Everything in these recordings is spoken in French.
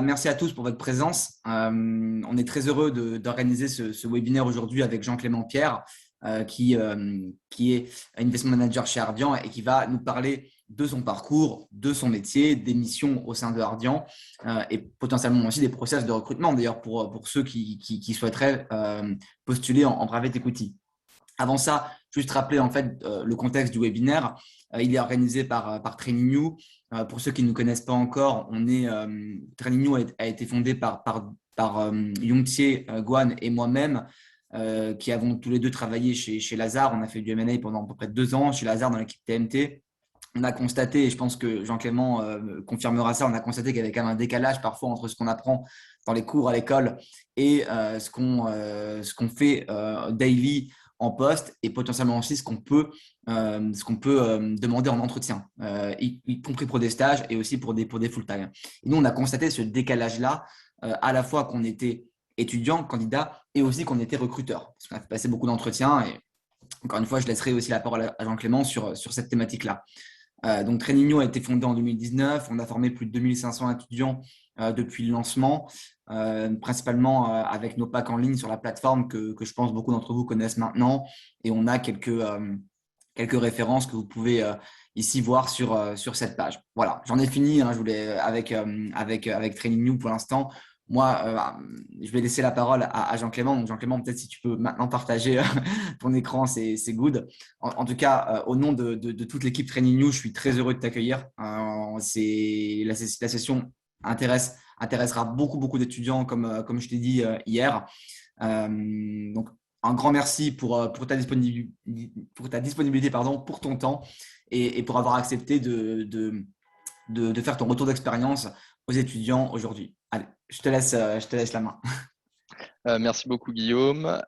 Merci à tous pour votre présence. On est très heureux d'organiser ce webinaire aujourd'hui avec Jean-Clément Pierre, qui est Investment Manager chez Ardian et qui va nous parler de son parcours, de son métier, des missions au sein de Ardian et potentiellement aussi des process de recrutement, d'ailleurs pour ceux qui souhaiteraient postuler en private equity. Avant ça, juste rappeler en fait le contexte du webinaire. Il est organisé par Training New. Pour ceux qui ne nous connaissent pas encore, Training New a été fondé par Yongtie Guan et moi-même, qui avons tous les deux travaillé chez Lazare. On a fait du M&A pendant à peu près 2 ans chez Lazare dans l'équipe TMT. On a constaté, et je pense que Jean-Clément confirmera ça, on a constaté qu'il y avait quand même un décalage parfois entre ce qu'on apprend dans les cours à l'école et ce qu'on fait daily en poste et potentiellement aussi ce qu'on peut demander en entretien, y compris pour des stages et aussi pour des full-time. Et nous, on a constaté ce décalage-là, à la fois qu'on était étudiant, candidat, et aussi qu'on était recruteur. Parce qu'on a fait passer beaucoup d'entretiens et encore une fois, je laisserai aussi la parole à Jean-Clément sur cette thématique-là. Donc, Trainingno a été fondé en 2019. On a formé plus de 2500 étudiants depuis le lancement, principalement avec nos packs en ligne sur la plateforme que je pense beaucoup d'entre vous connaissent maintenant. Et on a quelques références que vous pouvez ici voir sur cette page. Voilà, j'en ai fini. Je voulais avec Training New pour l'instant. Moi, je vais laisser la parole à Jean-Clément. Donc, Jean-Clément, peut-être si tu peux maintenant partager ton écran, c'est good. En tout cas, au nom de toute l'équipe Training New, je suis très heureux de t'accueillir. La session intéressera beaucoup d'étudiants, comme je t'ai dit hier. Donc, un grand merci pour ta disponibilité, pardon, pour ton temps et pour avoir accepté de faire ton retour d'expérience aux étudiants aujourd'hui. Allez, je te laisse la main. Merci beaucoup Guillaume.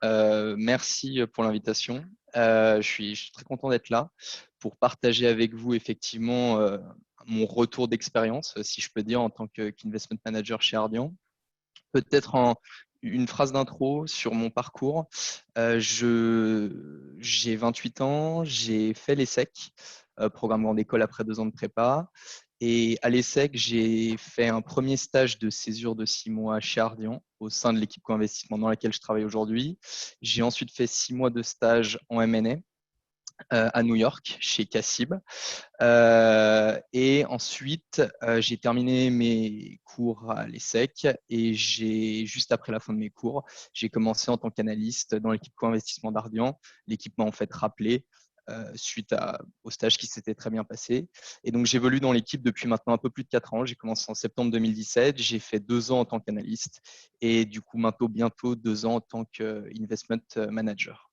Merci pour l'invitation. Je suis très content d'être là pour partager avec vous effectivement mon retour d'expérience, si je peux dire, en tant qu'investment manager chez Ardian. Peut-être une phrase d'intro sur mon parcours. J'ai 28 ans, j'ai fait l'ESSEC, programme grande école après 2 ans de prépa. Et à l'ESSEC, j'ai fait un premier stage de césure de 6 mois chez Ardian, au sein de l'équipe co-investissement dans laquelle je travaille aujourd'hui. J'ai ensuite fait 6 mois de stage en M&A à New York, chez Cassib. Et ensuite, j'ai terminé mes cours à l'ESSEC et juste après la fin de mes cours, j'ai commencé en tant qu'analyste dans l'équipe co-investissement d'Ardian. L'équipe m'a en fait rappelé suite au stage qui s'était très bien passé. Et donc, j'évolue dans l'équipe depuis maintenant un peu plus de 4 ans. J'ai commencé en septembre 2017. J'ai fait 2 ans en tant qu'analyste et du coup, maintenant, bientôt 2 ans en tant qu'investment manager.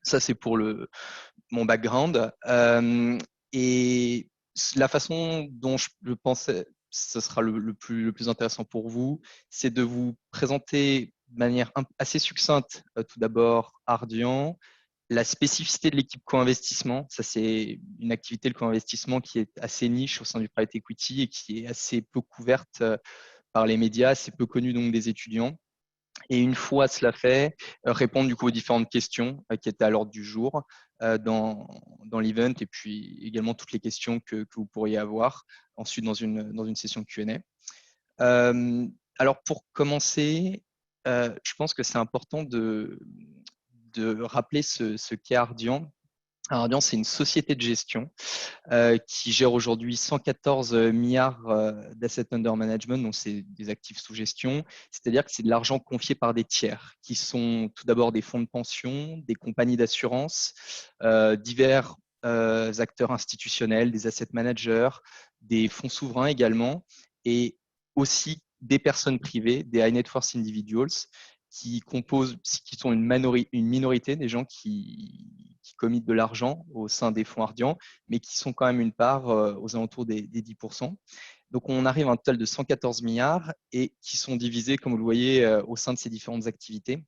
Ça, c'est pour mon background. Et la façon dont je pensais ce sera le plus intéressant pour vous, c'est de vous présenter de manière assez succincte, tout d'abord, Ardian, la spécificité de l'équipe co-investissement. Ça, c'est une activité, le co-investissement, qui est assez niche au sein du private equity et qui est assez peu couverte par les médias, assez peu connue donc des étudiants. Et une fois cela fait, répondre du coup aux différentes questions qui étaient à l'ordre du jour dans l'event et puis également toutes les questions que vous pourriez avoir ensuite dans une session Q&A. Alors pour commencer, je pense que c'est important de rappeler ce qu'est Ardian. Ardian, c'est une société de gestion qui gère aujourd'hui 114 milliards d'assets under management, donc c'est des actifs sous gestion, c'est-à-dire que c'est de l'argent confié par des tiers, qui sont tout d'abord des fonds de pension, des compagnies d'assurance, divers acteurs institutionnels, des asset managers, des fonds souverains également, et aussi des personnes privées, des high net worth individuals, qui sont une minorité des gens qui committent de l'argent au sein des fonds Ardian, mais qui sont quand même une part aux alentours des 10%. Donc, on arrive à un total de 114 milliards et qui sont divisés, comme vous le voyez, au sein de ces différentes activités.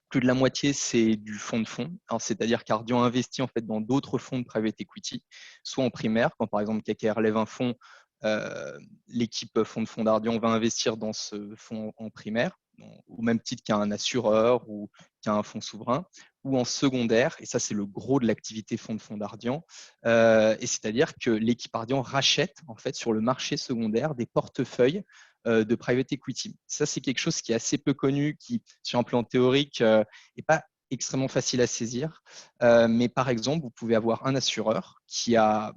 Plus de la moitié, c'est du fonds de fonds. C'est-à-dire qu'Ardian investit en fait dans d'autres fonds de private equity, soit en primaire, quand par exemple KKR lève un fonds, l'équipe fonds de fonds d'Ardian va investir dans ce fonds en primaire, au même titre qu'un assureur ou qu'un fonds souverain, ou en secondaire, et ça c'est le gros de l'activité fonds de fonds d'Ardian, et c'est-à-dire que l'équipe Ardian rachète en fait sur le marché secondaire des portefeuilles de private equity. Ça, c'est quelque chose qui est assez peu connu, qui, sur un plan théorique, n'est pas extrêmement facile à saisir. Mais par exemple, vous pouvez avoir un assureur qui a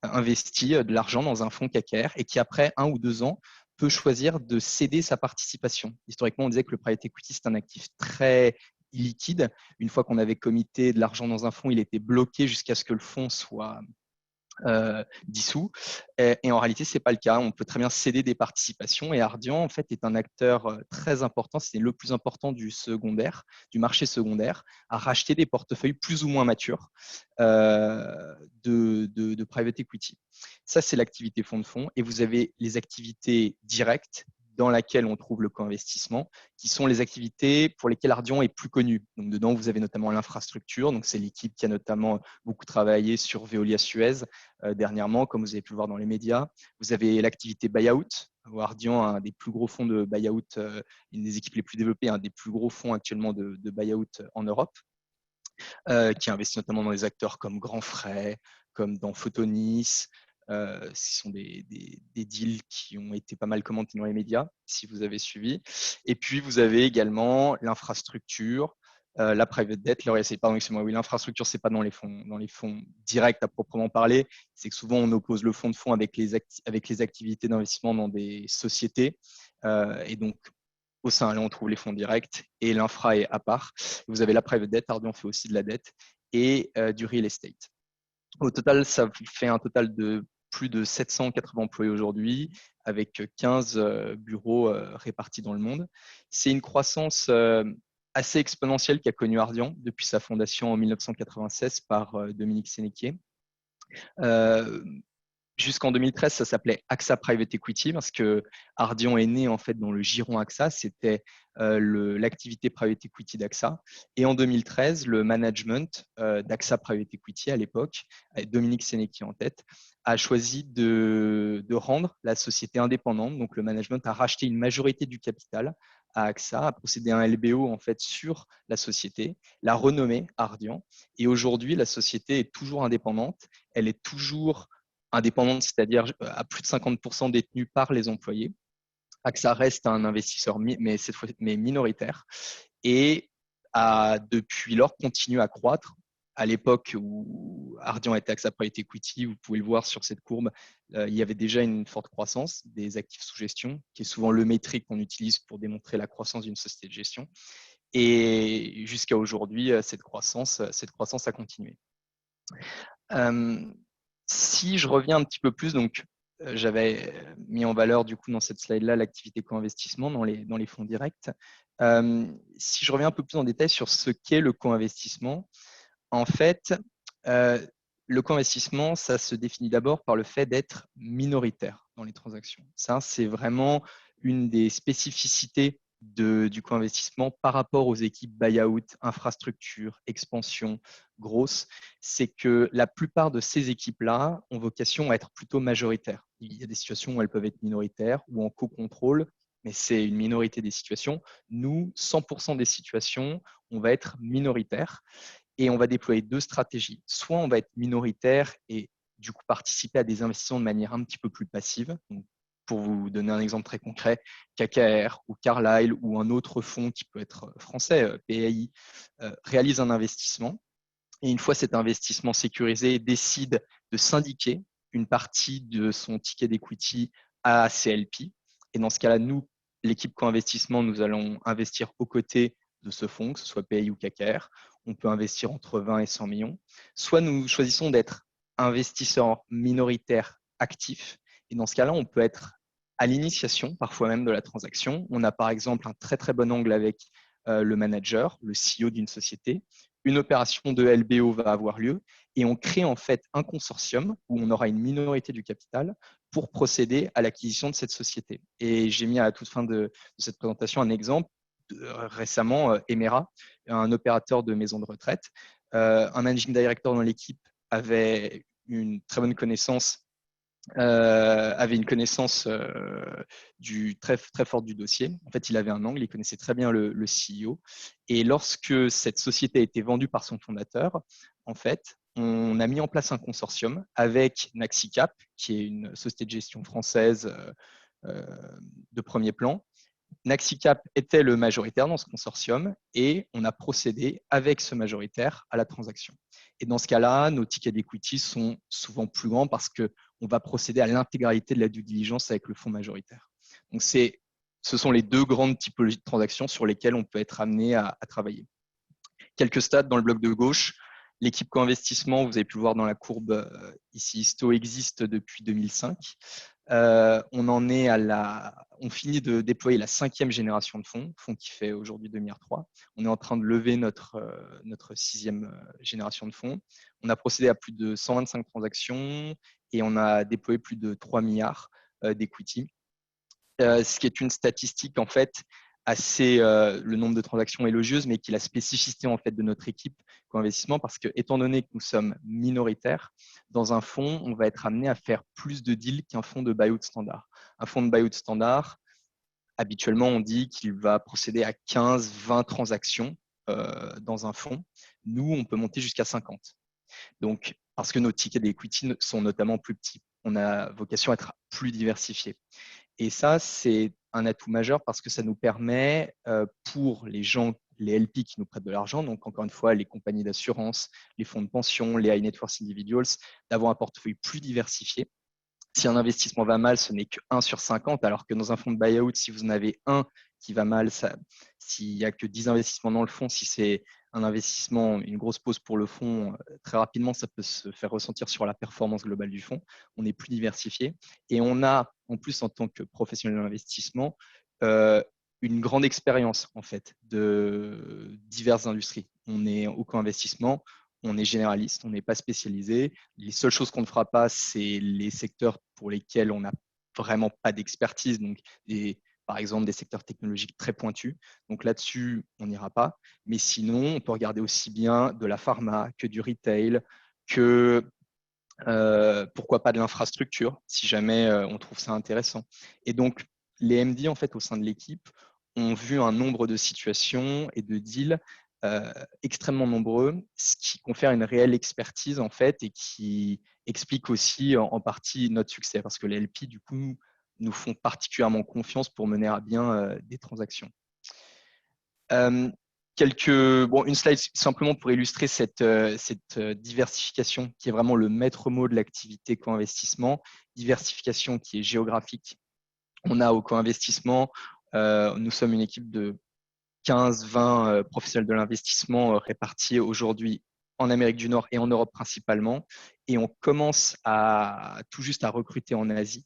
investi de l'argent dans un fonds KKR et qui, après 1 ou 2 ans, peut choisir de céder sa participation. Historiquement, on disait que le private equity, c'est un actif très illiquide. Une fois qu'on avait committé de l'argent dans un fonds, il était bloqué jusqu'à ce que le fonds soit dissous. Et en réalité, ce n'est pas le cas. On peut très bien céder des participations. Et Ardian, en fait, est un acteur très important. C'est le plus important du secondaire, du marché secondaire, à racheter des portefeuilles plus ou moins matures de private equity. Ça, c'est l'activité fonds de fonds. Et vous avez les activités directes dans laquelle on trouve le co-investissement, qui sont les activités pour lesquelles Ardian est plus connu. Donc, dedans, vous avez notamment l'infrastructure. Donc, c'est l'équipe qui a notamment beaucoup travaillé sur Veolia Suez dernièrement, comme vous avez pu le voir dans les médias. Vous avez l'activité buyout. Ardian a un des plus gros fonds de buyout, une des équipes les plus développées, un des plus gros fonds actuellement de buyout en Europe, qui investit notamment dans des acteurs comme Grand Frais, comme dans Photonis. Ce sont des deals qui ont été pas mal commentés dans les médias, si vous avez suivi. Et puis, vous avez également l'infrastructure, la private debt, pardon, excusez-moi, oui, l'infrastructure, c'est pas dans les fonds directs à proprement parler. C'est que souvent, on oppose le fonds de fonds avec les activités d'investissement dans des sociétés. Et donc, au sein, là, on trouve les fonds directs et l'infra est à part. Vous avez la private debt, Ardian fait aussi de la dette et du real estate. Au total, ça fait un total de plus de 780 employés aujourd'hui, avec 15 bureaux répartis dans le monde. C'est une croissance assez exponentielle qu'a connue Ardian depuis sa fondation en 1996 par Dominique Sénéquier. Jusqu'en 2013, ça s'appelait AXA Private Equity parce que Ardian est né en fait dans le giron AXA, c'était l'activité private equity d'AXA. Et en 2013, le management d'AXA Private Equity à l'époque, avec Dominique Sénéquier en tête, a choisi de rendre la société indépendante. Donc le management a racheté une majorité du capital à AXA, a procédé à un LBO en fait sur la société, l'a renommée Ardian. Et aujourd'hui, la société est toujours indépendante. Elle est toujours indépendante, c'est-à-dire à plus de 50% détenue par les employés. AXA reste un investisseur, mais cette fois mais minoritaire, et a depuis lors continué à croître. À l'époque où Ardian était AXA Private Equity, vous pouvez le voir sur cette courbe, il y avait déjà une forte croissance des actifs sous gestion, qui est souvent le métrique qu'on utilise pour démontrer la croissance d'une société de gestion. Et jusqu'à aujourd'hui, cette croissance a continué. Si je reviens un petit peu plus, donc j'avais mis en valeur du coup dans cette slide-là l'activité co-investissement dans les fonds directs. Si je reviens un peu plus en détail sur ce qu'est le co-investissement, en fait, le co-investissement, ça se définit d'abord par le fait d'être minoritaire dans les transactions. Ça, c'est vraiment une des spécificités du co-investissement par rapport aux équipes buyout, infrastructure, expansion, grosse. C'est que la plupart de ces équipes-là ont vocation à être plutôt majoritaires. Il y a des situations où elles peuvent être minoritaires ou en co-contrôle, mais c'est une minorité des situations. Nous, 100% des situations, on va être minoritaire. Et on va déployer 2 stratégies. Soit on va être minoritaire et du coup participer à des investissements de manière un petit peu plus passive. Donc, pour vous donner un exemple très concret, KKR ou Carlyle ou un autre fonds qui peut être français, PAI, réalise un investissement. Et une fois cet investissement sécurisé, décide de syndiquer une partie de son ticket d'equity à CLP. Et dans ce cas-là, nous, l'équipe co-investissement, nous allons investir aux côtés de ce fonds, que ce soit PAI ou KKR. On peut investir entre 20 et 100 millions. Soit nous choisissons d'être investisseurs minoritaires actifs. Et dans ce cas-là, on peut être à l'initiation, parfois même de la transaction. On a par exemple un très très bon angle avec le manager, le CEO d'une société. Une opération de LBO va avoir lieu et on crée en fait un consortium où on aura une minorité du capital pour procéder à l'acquisition de cette société. Et j'ai mis à la toute fin de cette présentation un exemple. Récemment, Emera, un opérateur de maison de retraite, un managing director dans l'équipe avait une très bonne connaissance avait une connaissance très, très forte du dossier. En fait, il avait un angle, il connaissait très bien le CEO. Et lorsque cette société a été vendue par son fondateur, en fait, on a mis en place un consortium avec Naxicap, qui est une société de gestion française de premier plan. Naxicap était le majoritaire dans ce consortium et on a procédé avec ce majoritaire à la transaction. Et dans ce cas-là, nos tickets d'equity sont souvent plus grands parce qu'on va procéder à l'intégralité de la due diligence avec le fonds majoritaire. Donc, ce sont les deux grandes typologies de transactions sur lesquelles on peut être amené à travailler. Quelques stats dans le bloc de gauche. L'équipe co-investissement, vous avez pu le voir dans la courbe ici, Sto existe depuis 2005. On finit de déployer la 5e génération de fonds qui fait aujourd'hui 2,3 milliards. On est en train de lever notre 6e génération de fonds. On a procédé à plus de 125 transactions et on a déployé plus de 3 milliards d'equity. Ce qui est une statistique en fait assez le nombre de transactions élogieuse, mais qui est la spécificité en fait de notre équipe co-investissement, parce que étant donné que nous sommes minoritaires dans un fonds, on va être amené à faire plus de deals qu'un fonds de buyout standard. Un fonds de buyout standard, habituellement, on dit qu'il va procéder à 15-20 transactions dans un fonds. Nous, on peut monter jusqu'à 50. Donc, parce que nos tickets d'equity sont notamment plus petits, on a vocation à être plus diversifiés. Et ça, c'est un atout majeur parce que ça nous permet, pour les gens, les LP qui nous prêtent de l'argent, donc encore une fois, les compagnies d'assurance, les fonds de pension, les high net worth individuals, d'avoir un portefeuille plus diversifié. Si un investissement va mal, ce n'est que 1 sur 50, alors que dans un fonds de buyout, si vous en avez un qui va mal, s'il n'y a que 10 investissements dans le fonds, si c'est un investissement, une grosse pause pour le fonds, très rapidement, ça peut se faire ressentir sur la performance globale du fonds. On est plus diversifié et on a, en plus, en tant que professionnel d'investissement, une grande expérience en fait de diverses industries. On est au co-investissement, on est généraliste, on n'est pas spécialisé. Les seules choses qu'on ne fera pas, c'est les secteurs pour lesquels on n'a vraiment pas d'expertise, donc par exemple des secteurs technologiques très pointus. Donc là-dessus, on n'ira pas. Mais sinon, on peut regarder aussi bien de la pharma que du retail, que pourquoi pas de l'infrastructure, si jamais on trouve ça intéressant. Et donc, les MD, en fait, au sein de l'équipe, ont vu un nombre de situations et de deals extrêmement nombreux, ce qui confère une réelle expertise, en fait, et qui explique aussi en partie notre succès, parce que les LP, du coup, nous font particulièrement confiance pour mener à bien des transactions. Une slide simplement pour illustrer cette diversification qui est vraiment le maître mot de l'activité co-investissement, diversification qui est géographique. On a au co-investissement, nous sommes une équipe de 15-20 professionnels de l'investissement répartis aujourd'hui en Amérique du Nord et en Europe principalement. Et on commence tout juste à recruter en Asie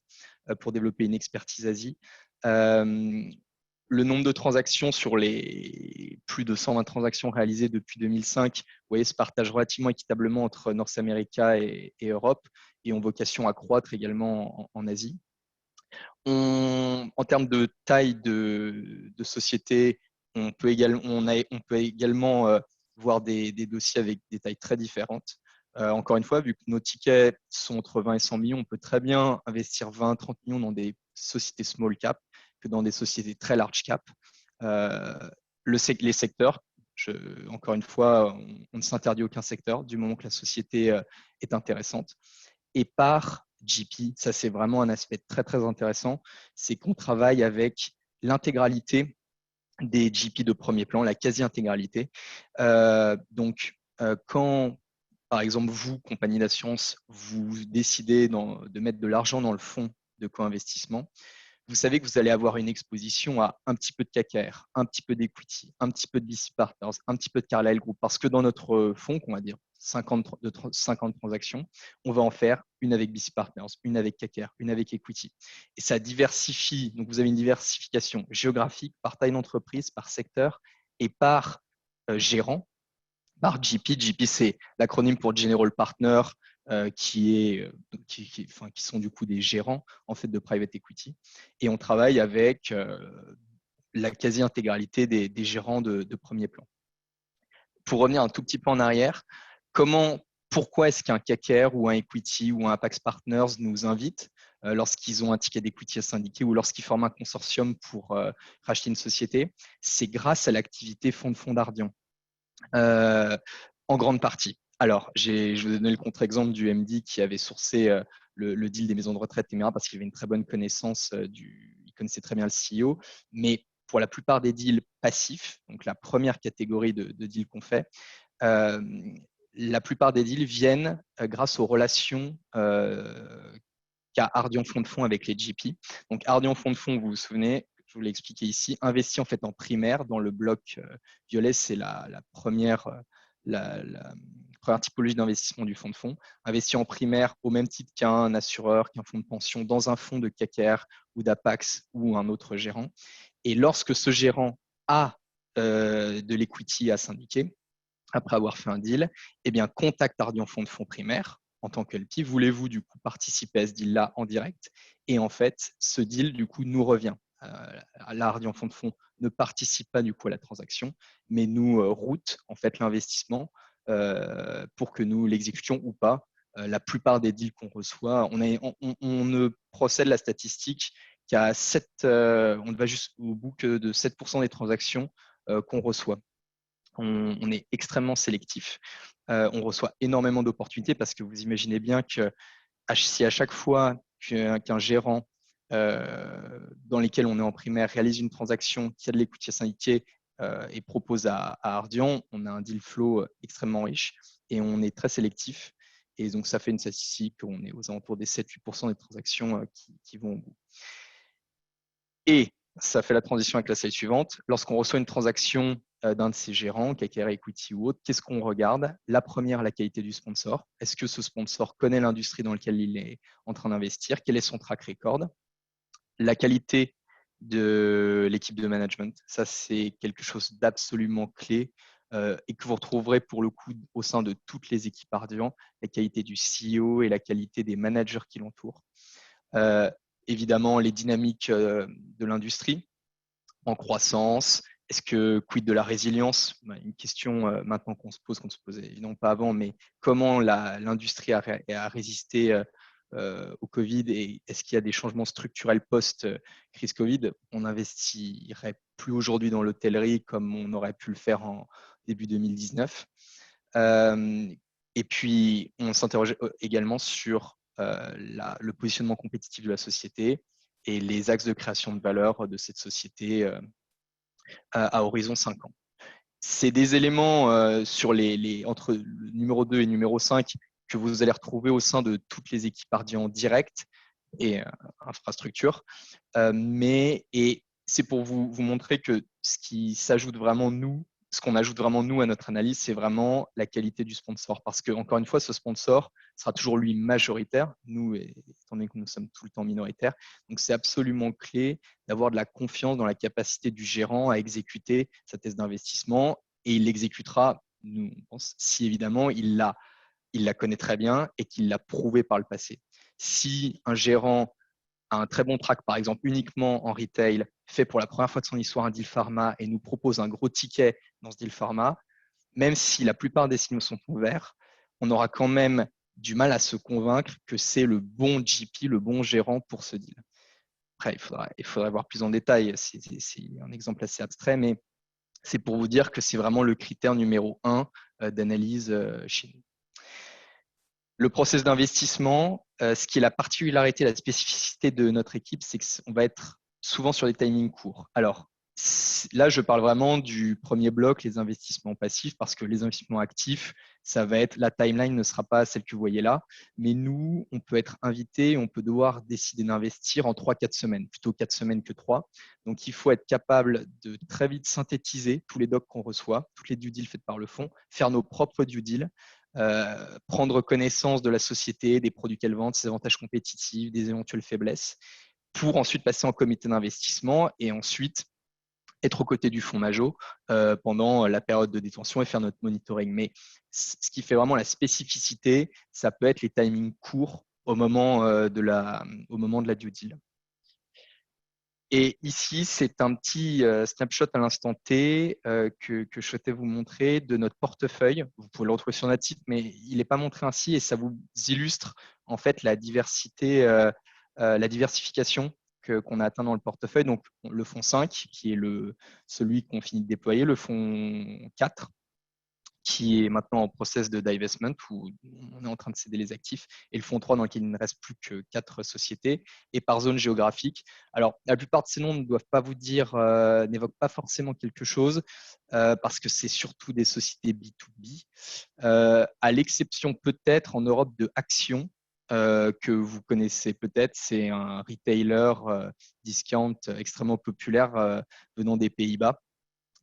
pour développer une expertise Asie. Le nombre de transactions sur les plus de 120 transactions réalisées depuis 2005, vous voyez, se partage relativement équitablement entre North America et Europe et ont vocation à croître également en Asie. En termes de taille de société, on peut également voir des dossiers avec des tailles très différentes. Encore une fois, vu que nos tickets sont entre 20 et 100 millions, on peut très bien investir 20-30 millions dans des sociétés small cap que dans des sociétés très large cap. Les secteurs, encore une fois, on ne s'interdit aucun secteur du moment que la société est intéressante. Et par GP, ça c'est vraiment un aspect très très intéressant, c'est qu'on travaille avec l'intégralité des GP de premier plan, la quasi-intégralité. Quand, par exemple, vous, compagnie d'assurance, vous décidez de mettre de l'argent dans le fonds de co-investissement, vous savez que vous allez avoir une exposition à un petit peu de KKR, un petit peu d'equity, un petit peu de BC Partners, un petit peu de Carlyle Group, parce que dans notre fonds, qu'on va dire 50 transactions, on va en faire une avec BC Partners, une avec KKR, une avec equity. Et ça diversifie, donc vous avez une diversification géographique par taille d'entreprise, par secteur et par gérant, par GP. GP, c'est l'acronyme pour General Partner, qui sont du coup des gérants en fait de private equity, et on travaille avec la quasi-intégralité des gérants de premier plan. Pour revenir un tout petit peu en arrière, pourquoi est-ce qu'un KKR ou un Equity ou un Apax Partners nous invite lorsqu'ils ont un ticket d'equity à syndiquer ou lorsqu'ils forment un consortium pour racheter une société? C'est grâce à l'activité fonds de fonds d'Ardian. En grande partie. Alors, je vais donner le contre-exemple du MD qui avait sourcé le deal des maisons de retraite Emera parce qu'il avait une très bonne connaissance il connaissait très bien le CEO. Mais pour la plupart des deals passifs, donc la première catégorie de deals qu'on fait, euh, la plupart des deals viennent grâce aux relations qu'a Ardian Fonds de Fonds avec les GP. Donc, Ardian Fonds de Fonds, vous vous souvenez, je vous l'ai expliqué ici, investit en fait en primaire dans le bloc violet, c'est la première typologie d'investissement du fonds de fonds, investi en primaire au même titre qu'un assureur, qu'un fonds de pension, dans un fonds de KKR ou d'Apax ou un autre gérant. Et lorsque ce gérant a de l'equity à syndiquer, après avoir fait un deal, eh bien, contacte Ardian Fonds de Fonds primaire en tant que LP. Voulez-vous du coup participer à ce deal-là en direct? Et en fait, ce deal du coup nous revient. L'Ardian Fonds de Fonds ne participe pas du coup à la transaction, mais nous route en fait l'investissement pour que nous l'exécutions ou pas. La plupart des deals qu'on reçoit, on ne procède la statistique qu'à 7, on ne va juste au bout que de 7% des transactions qu'on reçoit. On est extrêmement sélectif. On reçoit énormément d'opportunités parce que vous imaginez bien que si à chaque fois qu'un gérant dans lesquels on est en primaire réalise une transaction qui a de l'écoutier syndiqué et propose à Ardian, on a un deal flow extrêmement riche et on est très sélectif. Et donc, ça fait une statistique, on est aux alentours des 7-8% des transactions qui vont au bout. Et ça fait la transition avec la slide suivante. Lorsqu'on reçoit une transaction d'un de ses gérants, KKR Equity ou autre, qu'est-ce qu'on regarde? La première, la qualité du sponsor. Est-ce que ce sponsor connaît l'industrie dans laquelle il est en train d'investir? Quel est son track record? La qualité de l'équipe de management. Ça, c'est quelque chose d'absolument clé et que vous retrouverez pour le coup au sein de toutes les équipes Ardian. La qualité du CEO et la qualité des managers qui l'entourent. Évidemment, les dynamiques de l'industrie en croissance. Est-ce que quid de la résilience? Une question maintenant qu'on ne se posait évidemment pas avant, mais comment l'industrie a résisté au Covid et est-ce qu'il y a des changements structurels post-crise Covid? On n'investirait plus aujourd'hui dans l'hôtellerie comme on aurait pu le faire en début 2019. Et puis, on s'interroge également sur le positionnement compétitif de la société et les axes de création de valeur de cette société à horizon 5 ans. C'est des éléments sur entre le numéro 2 et le numéro 5 que vous allez retrouver au sein de toutes les équipes Ardian direct et infrastructure. Et c'est pour vous montrer que ce qui s'ajoute vraiment ce qu'on ajoute vraiment nous à notre analyse, c'est vraiment la qualité du sponsor. Parce que, encore une fois, ce sponsor sera toujours lui majoritaire, nous, étant donné que nous sommes tout le temps minoritaires. Donc, c'est absolument clé d'avoir de la confiance dans la capacité du gérant à exécuter sa thèse d'investissement et il l'exécutera, nous, on pense, si évidemment il la connaît très bien et qu'il l'a prouvé par le passé. Si un gérant a un très bon track, par exemple, uniquement en retail, fait pour la première fois de son histoire un deal pharma et nous propose un gros ticket dans ce deal pharma, même si la plupart des signaux sont ouverts, on aura quand même du mal à se convaincre que c'est le bon GP, le bon gérant pour ce deal. Après, il faudrait voir plus en détail, c'est un exemple assez abstrait, mais c'est pour vous dire que c'est vraiment le critère numéro 1 d'analyse chez nous. Le process d'investissement, ce qui est la particularité, la spécificité de notre équipe, c'est qu'on va être souvent sur des timings courts. Alors, là, je parle vraiment du premier bloc, les investissements passifs, parce que les investissements actifs, ça va être, la timeline ne sera pas celle que vous voyez là, mais nous, on peut être invité, on peut devoir décider d'investir en 3-4 semaines, plutôt 4 semaines que 3. Donc, il faut être capable de très vite synthétiser tous les docs qu'on reçoit, toutes les due deals faites par le fonds, faire nos propres due deals, prendre connaissance de la société, des produits qu'elle vend, ses avantages compétitifs, des éventuelles faiblesses, pour ensuite passer en comité d'investissement et ensuite être aux côtés du fonds Majo pendant la période de détention et faire notre monitoring. Mais ce qui fait vraiment la spécificité, ça peut être les timings courts au moment de la due deal. Et ici, c'est un petit snapshot à l'instant T que je souhaitais vous montrer de notre portefeuille. Vous pouvez le retrouver sur notre site, mais il n'est pas montré ainsi et ça vous illustre en fait la diversification qu'on a atteint dans le portefeuille. Donc, le fonds 5, qui est celui qu'on finit de déployer, le fonds 4, qui est maintenant en process de divestment, où on est en train de céder les actifs, et le fonds 3 dans lequel il ne reste plus que 4 sociétés, et par zone géographique. Alors, la plupart de ces noms ne doivent pas vous dire, n'évoquent pas forcément quelque chose, parce que c'est surtout des sociétés B2B, à l'exception peut-être en Europe de Action, que vous connaissez peut-être. C'est un retailer discount extrêmement populaire venant des Pays-Bas,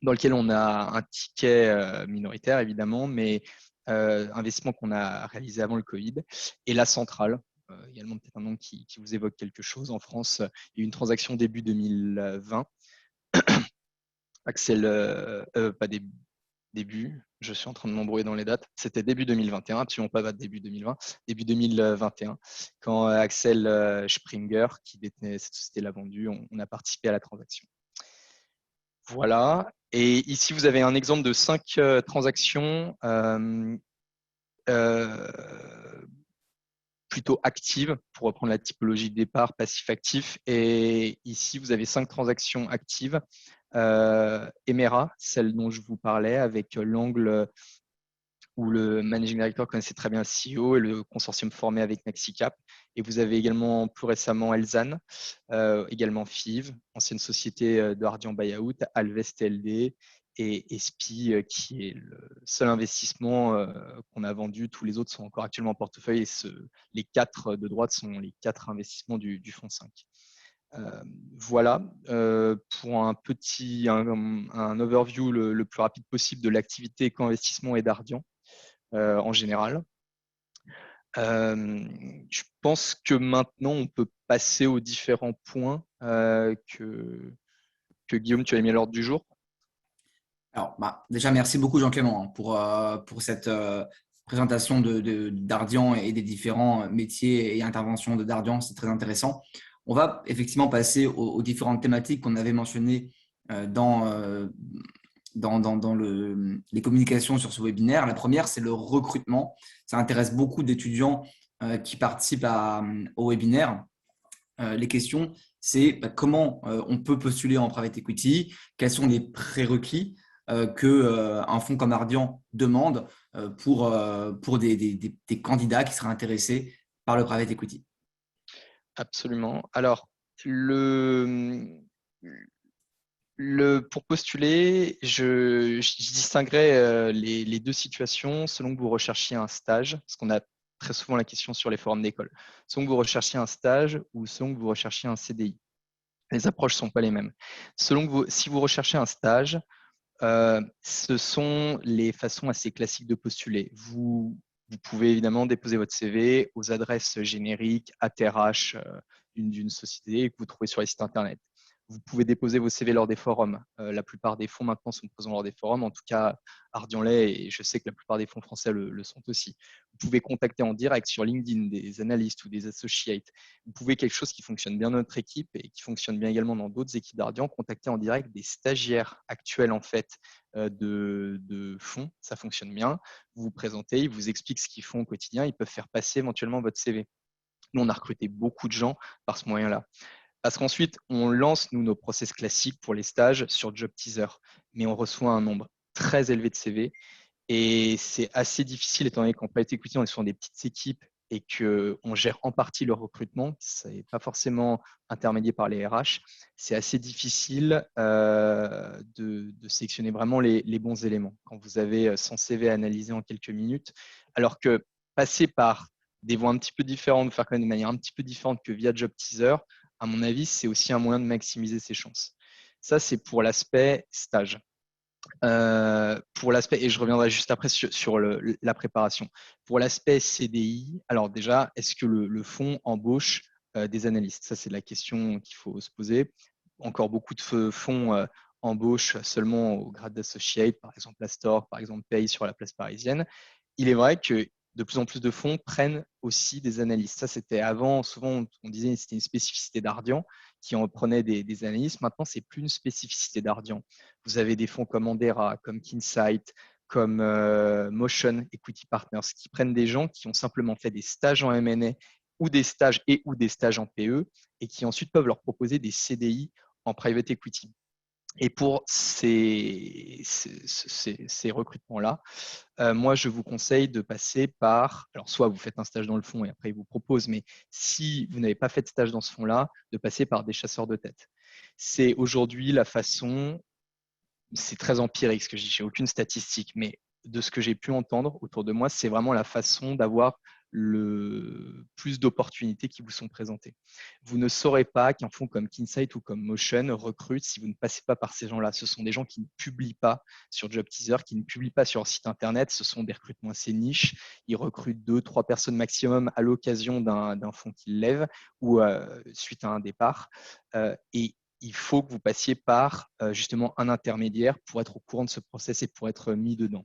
dans lequel on a un ticket minoritaire, évidemment, mais investissement qu'on a réalisé avant le Covid. Et la centrale, également peut-être un nom qui vous évoque quelque chose. En France, il y a eu une transaction début 2020. Axel, pas début, je suis en train de m'embrouiller dans les dates. C'était début 2021, absolument pas début 2020, début 2021, quand Axel Springer, qui détenait cette société, l'a vendue, on a participé à la transaction. Voilà. Et ici, vous avez un exemple de 5 transactions plutôt actives, pour reprendre la typologie de départ, passif-actif. Et ici, vous avez 5 transactions actives. Emera, celle dont je vous parlais, avec l'angle où le managing director connaissait très bien le CEO et le consortium formé avec Nexicap. Et vous avez également plus récemment Elzan, également FIV, ancienne société de Ardian Buyout, Alvest TLD et ESPI, qui est le seul investissement qu'on a vendu. Tous les autres sont encore actuellement en portefeuille et les 4 de droite sont les 4 investissements du fonds 5. Voilà pour un overview le plus rapide possible de l'activité co-investissement et d'Ardian en général. Je pense que maintenant, on peut passer aux différents points que Guillaume, tu as mis à l'ordre du jour. Alors, déjà, merci beaucoup Jean-Clément pour cette présentation d'Ardian et des différents métiers et interventions de d'Ardian. C'est très intéressant. On va effectivement passer aux différentes thématiques qu'on avait mentionnées dans les communications sur ce webinaire. La première, c'est le recrutement. Ça intéresse beaucoup d'étudiants qui participent au webinaire. Les questions, c'est comment on peut postuler en private equity, quels sont les prérequis qu'un fonds comme Ardian demande pour des candidats qui seraient intéressés par le private equity. Absolument. Alors, pour postuler, je distinguerais les 2 situations selon que vous recherchiez un stage, parce qu'on a très souvent la question sur les forums d'école. Selon que vous recherchiez un stage ou selon que vous recherchiez un CDI. Les approches ne sont pas les mêmes. Si vous recherchez un stage, ce sont les façons assez classiques de postuler. Vous pouvez évidemment déposer votre CV aux adresses génériques ATRH d'une société que vous trouvez sur les sites internet. Vous pouvez déposer vos CV lors des forums. La plupart des fonds maintenant sont présents lors des forums. En tout cas, Ardian l'est et je sais que la plupart des fonds français le sont aussi. Vous pouvez contacter en direct sur LinkedIn des analystes ou des associates. Vous pouvez quelque chose qui fonctionne bien dans notre équipe et qui fonctionne bien également dans d'autres équipes d'Ardian, contacter en direct des stagiaires actuels en fait de fonds. Ça fonctionne bien. Vous vous présentez, ils vous expliquent ce qu'ils font au quotidien. Ils peuvent faire passer éventuellement votre CV. Nous, on a recruté beaucoup de gens par ce moyen-là. Parce qu'ensuite, on lance, nous, nos process classiques pour les stages sur Job Teaser. Mais on reçoit un nombre très élevé de CV. Et c'est assez difficile, étant donné qu'en private equity, on est sur des petites équipes et qu'on gère en partie leur recrutement. Ce n'est pas forcément intermédié par les RH. C'est assez difficile de sélectionner vraiment les bons éléments quand vous avez 100 CV à analyser en quelques minutes. Alors que passer par des voies un petit peu différentes, vous faire connaître de manière un petit peu différente que via Job Teaser, à mon avis, c'est aussi un moyen de maximiser ses chances. Ça, c'est pour l'aspect stage. Pour l'aspect, et je reviendrai juste après sur la préparation. Pour l'aspect CDI, alors déjà, est-ce que le fonds embauche des analystes? Ça, c'est la question qu'il faut se poser. Encore beaucoup de fonds embauchent seulement au grade d'associate, par exemple Astor, par exemple Paye sur la place parisienne. Il est vrai que de plus en plus de fonds prennent aussi des analystes. Ça, c'était avant, souvent, on disait que c'était une spécificité d'Ardian qui en prenait des analystes. Maintenant, ce n'est plus une spécificité d'Ardian. Vous avez des fonds comme Andera, comme Kinsight, comme Motion Equity Partners, qui prennent des gens qui ont simplement fait des stages en M&A ou des stages en PE et qui ensuite peuvent leur proposer des CDI en private equity. Et pour ces recrutements-là, moi, je vous conseille de passer par, alors soit vous faites un stage dans le fonds et après ils vous proposent, mais si vous n'avez pas fait de stage dans ce fonds-là, de passer par des chasseurs de tête. C'est aujourd'hui la façon, c'est très empirique ce que je dis, j'ai aucune statistique, mais de ce que j'ai pu entendre autour de moi, c'est vraiment la façon d'avoir le plus d'opportunités qui vous sont présentées. Vous ne saurez pas qu'un fonds comme Kinsight ou comme Motion recrute si vous ne passez pas par ces gens-là. Ce sont des gens qui ne publient pas sur JobTeaser, qui ne publient pas sur leur site internet. Ce sont des recrutements assez niches. Ils recrutent 2, 3 personnes maximum à l'occasion d'un fonds qu'ils lèvent ou suite à un départ. Et il faut que vous passiez par justement un intermédiaire pour être au courant de ce process et pour être mis dedans.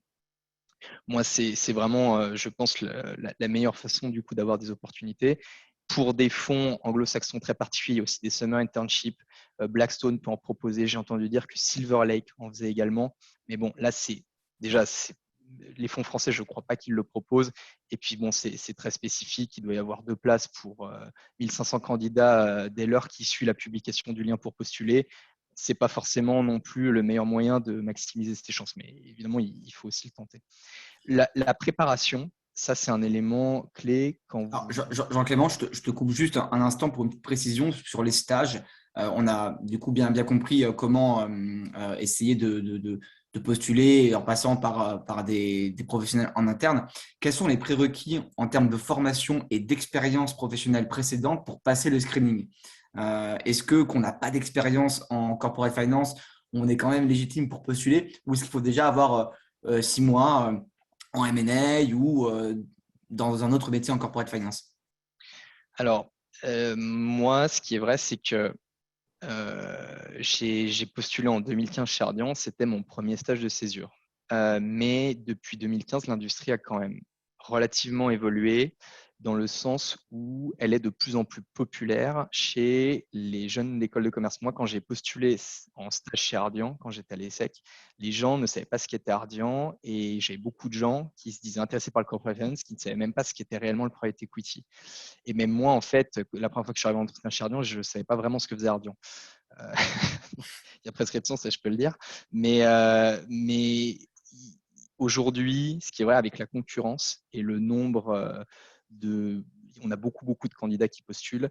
Moi, c'est vraiment, je pense, la meilleure façon du coup d'avoir des opportunités. Pour des fonds anglo-saxons très particuliers, il y a aussi des summer internships. Blackstone peut en proposer. J'ai entendu dire que Silver Lake en faisait également. Mais bon, là, les fonds français, je ne crois pas qu'ils le proposent. Et puis, bon, c'est très spécifique. Il doit y avoir 2 places pour 1500 candidats dès lors qui suit la publication du lien pour postuler. C'est pas forcément non plus le meilleur moyen de maximiser ses chances. Mais évidemment, il faut aussi le tenter. La préparation, ça, c'est un élément clé quand Alors, vous… Jean-Clément, je te coupe juste un instant pour une petite précision sur les stages. On a du coup bien compris comment essayer de postuler en passant par des professionnels en interne. Quels sont les prérequis en termes de formation et d'expérience professionnelle précédente pour passer le screening? Est-ce que qu'on n'a pas d'expérience en corporate finance, on est quand même légitime pour postuler, ou est-ce qu'il faut déjà avoir 6 mois en M&A ou dans un autre métier en corporate finance? Alors, moi, ce qui est vrai, c'est que j'ai postulé en 2015 chez Ardian. C'était mon premier stage de césure. Mais depuis 2015, l'industrie a quand même relativement évolué dans le sens où elle est de plus en plus populaire chez les jeunes d'école de commerce. Moi, quand j'ai postulé en stage chez Ardian, quand j'étais à l'ESSEC, les gens ne savaient pas ce qu'était Ardian et j'avais beaucoup de gens qui se disaient intéressés par le corporate finance, qui ne savaient même pas ce qu'était réellement le private equity. Et même moi, en fait, la première fois que je suis arrivé en entretien chez Ardian, je ne savais pas vraiment ce que faisait Ardian. Euh, il y a prescription, ça je peux le dire. Mais aujourd'hui, ce qui est vrai avec la concurrence et le nombre de… On a beaucoup de candidats qui postulent.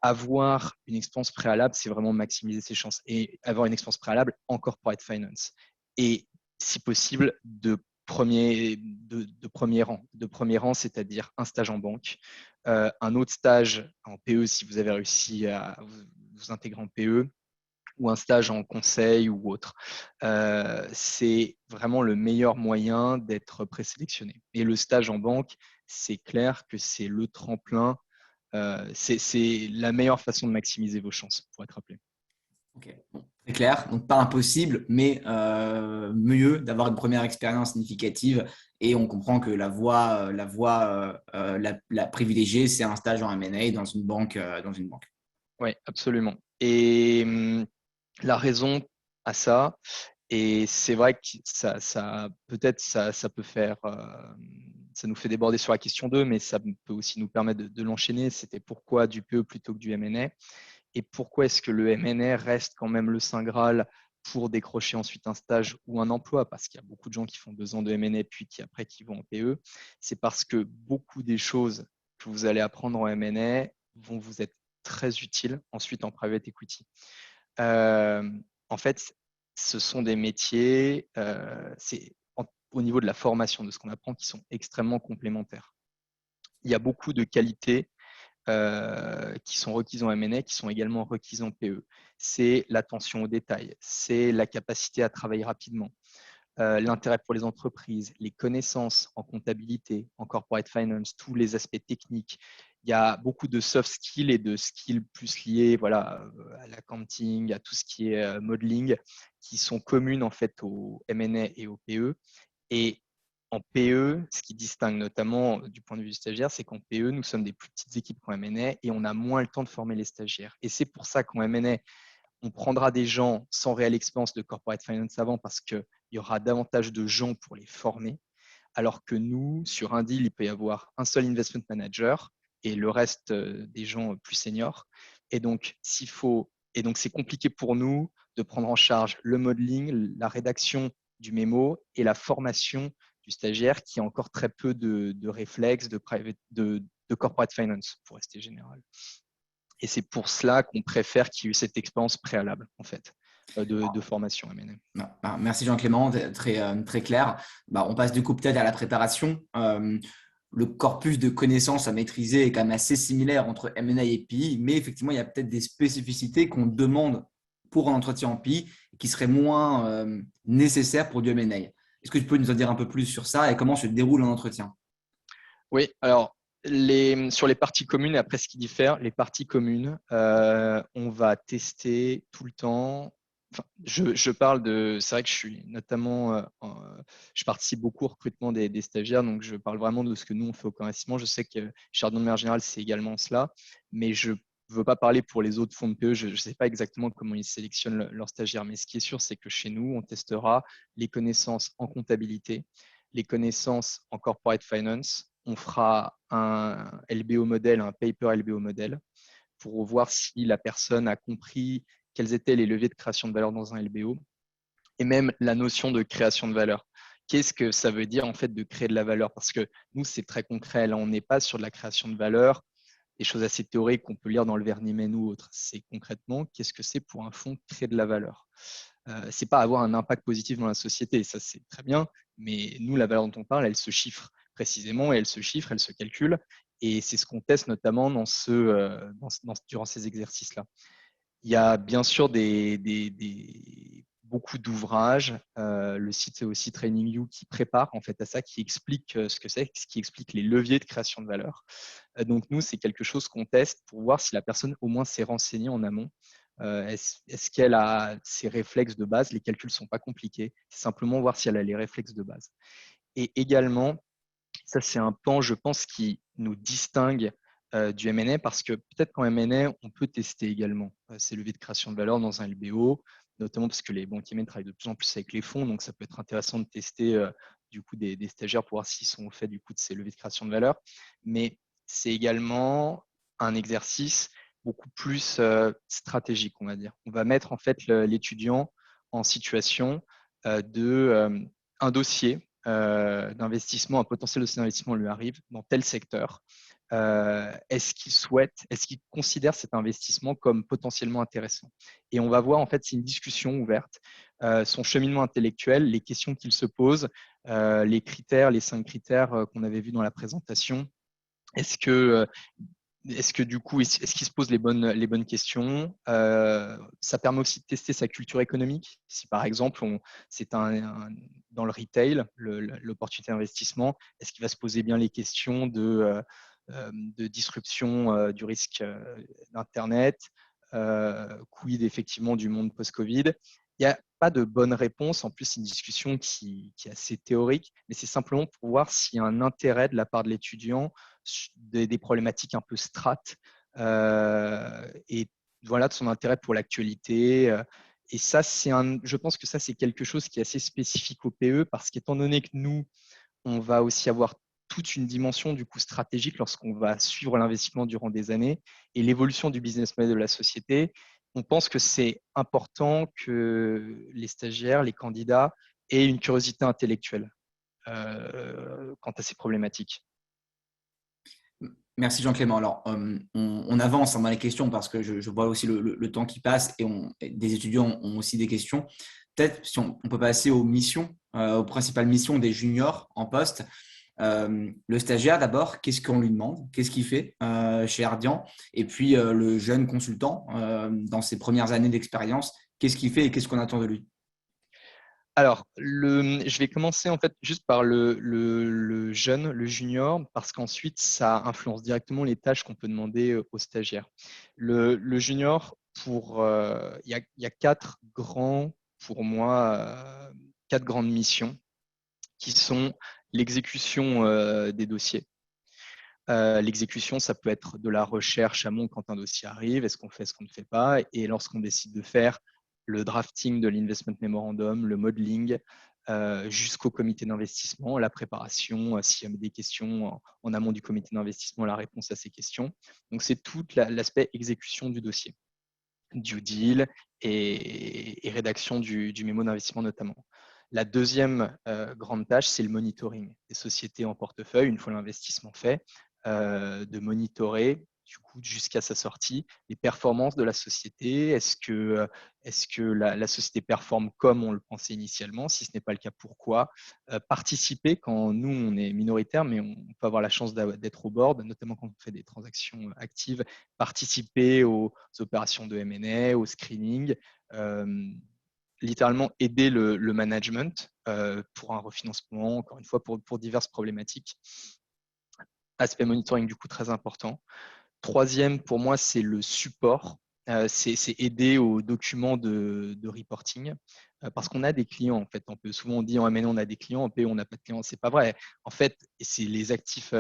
Avoir une expérience préalable, c'est vraiment maximiser ses chances. Et avoir une expérience préalable en corporate finance. Et si possible, de premier rang. De premier rang, c'est-à-dire un stage en banque, un autre stage en PE si vous avez réussi à vous intégrer en PE, ou un stage en conseil ou autre. C'est vraiment le meilleur moyen d'être présélectionné. Et le stage en banque, c'est clair que c'est le tremplin, c'est la meilleure façon de maximiser vos chances pour être appelé. Ok, bon, très clair. Donc, pas impossible, mais mieux d'avoir une première expérience significative. Et on comprend que la privilégiée, c'est un stage en M&A dans une banque, dans une banque. Oui, absolument. Et la raison à ça, et c'est vrai que peut-être ça peut faire, ça nous fait déborder sur la question 2, mais ça peut aussi nous permettre de l'enchaîner. C'était pourquoi du PE plutôt que du M&A et pourquoi est-ce que le M&A reste quand même le Saint Graal pour décrocher ensuite un stage ou un emploi, parce qu'il y a beaucoup de gens qui font 2 ans de M&A puis qui vont en PE. C'est parce que beaucoup des choses que vous allez apprendre en M&A vont vous être très utiles ensuite en private equity. Euh, En fait, ce sont des métiers, au niveau de la formation, de ce qu'on apprend, qui sont extrêmement complémentaires. Il y a beaucoup de qualités qui sont requises en M&A, qui sont également requises en PE. C'est l'attention aux détails, c'est la capacité à travailler rapidement, l'intérêt pour les entreprises, les connaissances en comptabilité, en corporate finance, tous les aspects techniques. Il y a beaucoup de soft skills et de skills plus liés, voilà, à l'accounting, à tout ce qui est modeling, qui sont communes en fait au M&A et au PE. Et en PE, ce qui distingue notamment du point de vue du stagiaire, c'est qu'en PE, nous sommes des plus petites équipes qu'en M&A et on a moins le temps de former les stagiaires. Et c'est pour ça qu'en M&A, on prendra des gens sans réelle expérience de corporate finance avant parce qu'il y aura davantage de gens pour les former. Alors que nous, sur un deal, il peut y avoir un seul investment manager et le reste des gens plus seniors. Et donc, c'est compliqué pour nous de prendre en charge le modeling, la rédaction du mémo et la formation du stagiaire qui a encore très peu de réflexes de corporate finance, pour rester général. Et c'est pour cela qu'on préfère qu'il y ait eu cette expérience préalable, en fait, de formation M&A. Merci Jean-Clément, très clair. On passe du coup peut-être à la préparation. Le corpus de connaissances à maîtriser est quand même assez similaire entre M&A et PI, mais effectivement, il y a peut-être des spécificités qu'on demande pour un entretien en PI qui seraient moins nécessaires pour du M&A. Est-ce que tu peux nous en dire un peu plus sur ça et comment se déroule un entretien? Oui, alors sur les parties communes, et après ce qui diffère, les parties communes, on va tester tout le temps. Enfin, je parle de, c'est vrai que je suis notamment, je participe beaucoup au recrutement des stagiaires, donc je parle vraiment de ce que nous on fait au co-investissement. Je sais que chez Ardent de manière générale, c'est également cela, mais je ne veux pas parler pour les autres fonds de PE. Je ne sais pas exactement comment ils sélectionnent leurs stagiaires, mais ce qui est sûr, c'est que chez nous, on testera les connaissances en comptabilité, les connaissances en corporate finance. On fera un LBO modèle, un paper LBO modèle, pour voir si la personne a compris quels étaient les leviers de création de valeur dans un LBO et même la notion de création de valeur. Qu'est-ce que ça veut dire en fait de créer de la valeur? Parce que nous, c'est très concret. Là, on n'est pas sur de la création de valeur, des choses assez théoriques qu'on peut lire dans le Vernimen ou autre. C'est concrètement qu'est-ce que c'est pour un fonds créer de la valeur. C'est pas avoir un impact positif dans la société, ça c'est très bien, mais nous, la valeur dont on parle, elle se chiffre précisément et elle se chiffre, elle se calcule, et c'est ce qu'on teste notamment durant ces exercices-là. Il y a bien sûr beaucoup d'ouvrages. Le site c'est aussi TrainingView qui prépare en fait à ça, qui explique ce que c'est, qui explique les leviers de création de valeur. Donc nous, c'est quelque chose qu'on teste pour voir si la personne au moins s'est renseignée en amont. Est-ce qu'elle a ses réflexes de base? Les calculs ne sont pas compliqués. C'est simplement voir si elle a les réflexes de base. Et également, ça c'est un pan, je pense, qui nous distingue du M&A parce que peut-être qu'en M&A, on peut tester également ces leviers de création de valeur dans un LBO, notamment parce que les banquiers M&A travaillent de plus en plus avec les fonds, donc ça peut être intéressant de tester du coup des stagiaires pour voir s'ils sont au fait du coup de ces leviers de création de valeur. Mais c'est également un exercice beaucoup plus stratégique, on va dire. On va mettre en fait l'étudiant en situation un dossier d'investissement, un potentiel dossier d'investissement lui arrive dans tel secteur. Est-ce qu'il considère cet investissement comme potentiellement intéressant? Et on va voir, en fait, c'est une discussion ouverte, son cheminement intellectuel, les questions qu'il se pose, les critères, les 5 critères qu'on avait vus dans la présentation. Est-ce que du coup, est-ce qu'il se pose les bonnes questions? Ça permet aussi de tester sa culture économique. Si par exemple, c'est dans le retail, l'opportunité d'investissement, est-ce qu'il va se poser bien les questions de disruption du risque d'Internet, quid effectivement du monde post-Covid? Il n'y a pas de bonne réponse. En plus, c'est une discussion qui est assez théorique, mais c'est simplement pour voir s'il y a un intérêt de la part de l'étudiant des problématiques un peu strates et voilà de son intérêt pour l'actualité. Et ça, je pense que ça, c'est quelque chose qui est assez spécifique au PE parce qu'étant donné que nous, on va aussi avoir toute une dimension du coup stratégique lorsqu'on va suivre l'investissement durant des années et l'évolution du business model de la société. On pense que c'est important que les stagiaires, les candidats aient une curiosité intellectuelle quant à ces problématiques. Merci Jean-Clément. Alors, on avance dans les questions parce que je vois aussi le temps qui passe et des étudiants ont aussi des questions. Peut-être si on peut passer aux missions, aux principales missions des juniors en poste. Le stagiaire d'abord, qu'est-ce qu'on lui demande? Qu'est-ce qu'il fait chez Ardian? Et puis le jeune consultant, dans ses premières années d'expérience, qu'est-ce qu'il fait et qu'est-ce qu'on attend de lui? Alors, je vais commencer en fait juste par le jeune, le junior, parce qu'ensuite, ça influence directement les tâches qu'on peut demander aux stagiaires. Le junior, il y a pour moi, quatre grandes missions qui sont l'exécution des dossiers. L'exécution, ça peut être de la recherche amont quand un dossier arrive, est-ce qu'on fait, est-ce qu'on ne fait pas, et lorsqu'on décide de faire le drafting de l'investment memorandum, le modeling, jusqu'au comité d'investissement, la préparation, s'il y a des questions en amont du comité d'investissement, la réponse à ces questions. Donc, c'est tout l'aspect exécution du dossier. Due deal, et rédaction du mémo d'investissement notamment. La deuxième grande tâche, c'est le monitoring des sociétés en portefeuille, une fois l'investissement fait, de monitorer du coup, jusqu'à sa sortie, les performances de la société. Est-ce que la société performe comme on le pensait initialement? Si ce n'est pas le cas, pourquoi? Participer quand nous, on est minoritaire, mais on peut avoir la chance d'être au board, notamment quand on fait des transactions actives, participer aux opérations de M&A, au screening, littéralement aider le management pour un refinancement, encore une fois, pour diverses problématiques. Aspect monitoring, du coup, très important. Troisième, pour moi, c'est le support. C'est aider aux documents de reporting parce qu'on a des clients. En fait, souvent on dit en M&A on a des clients, en PE on n'a pas de clients. C'est pas vrai. En fait, c'est les actifs,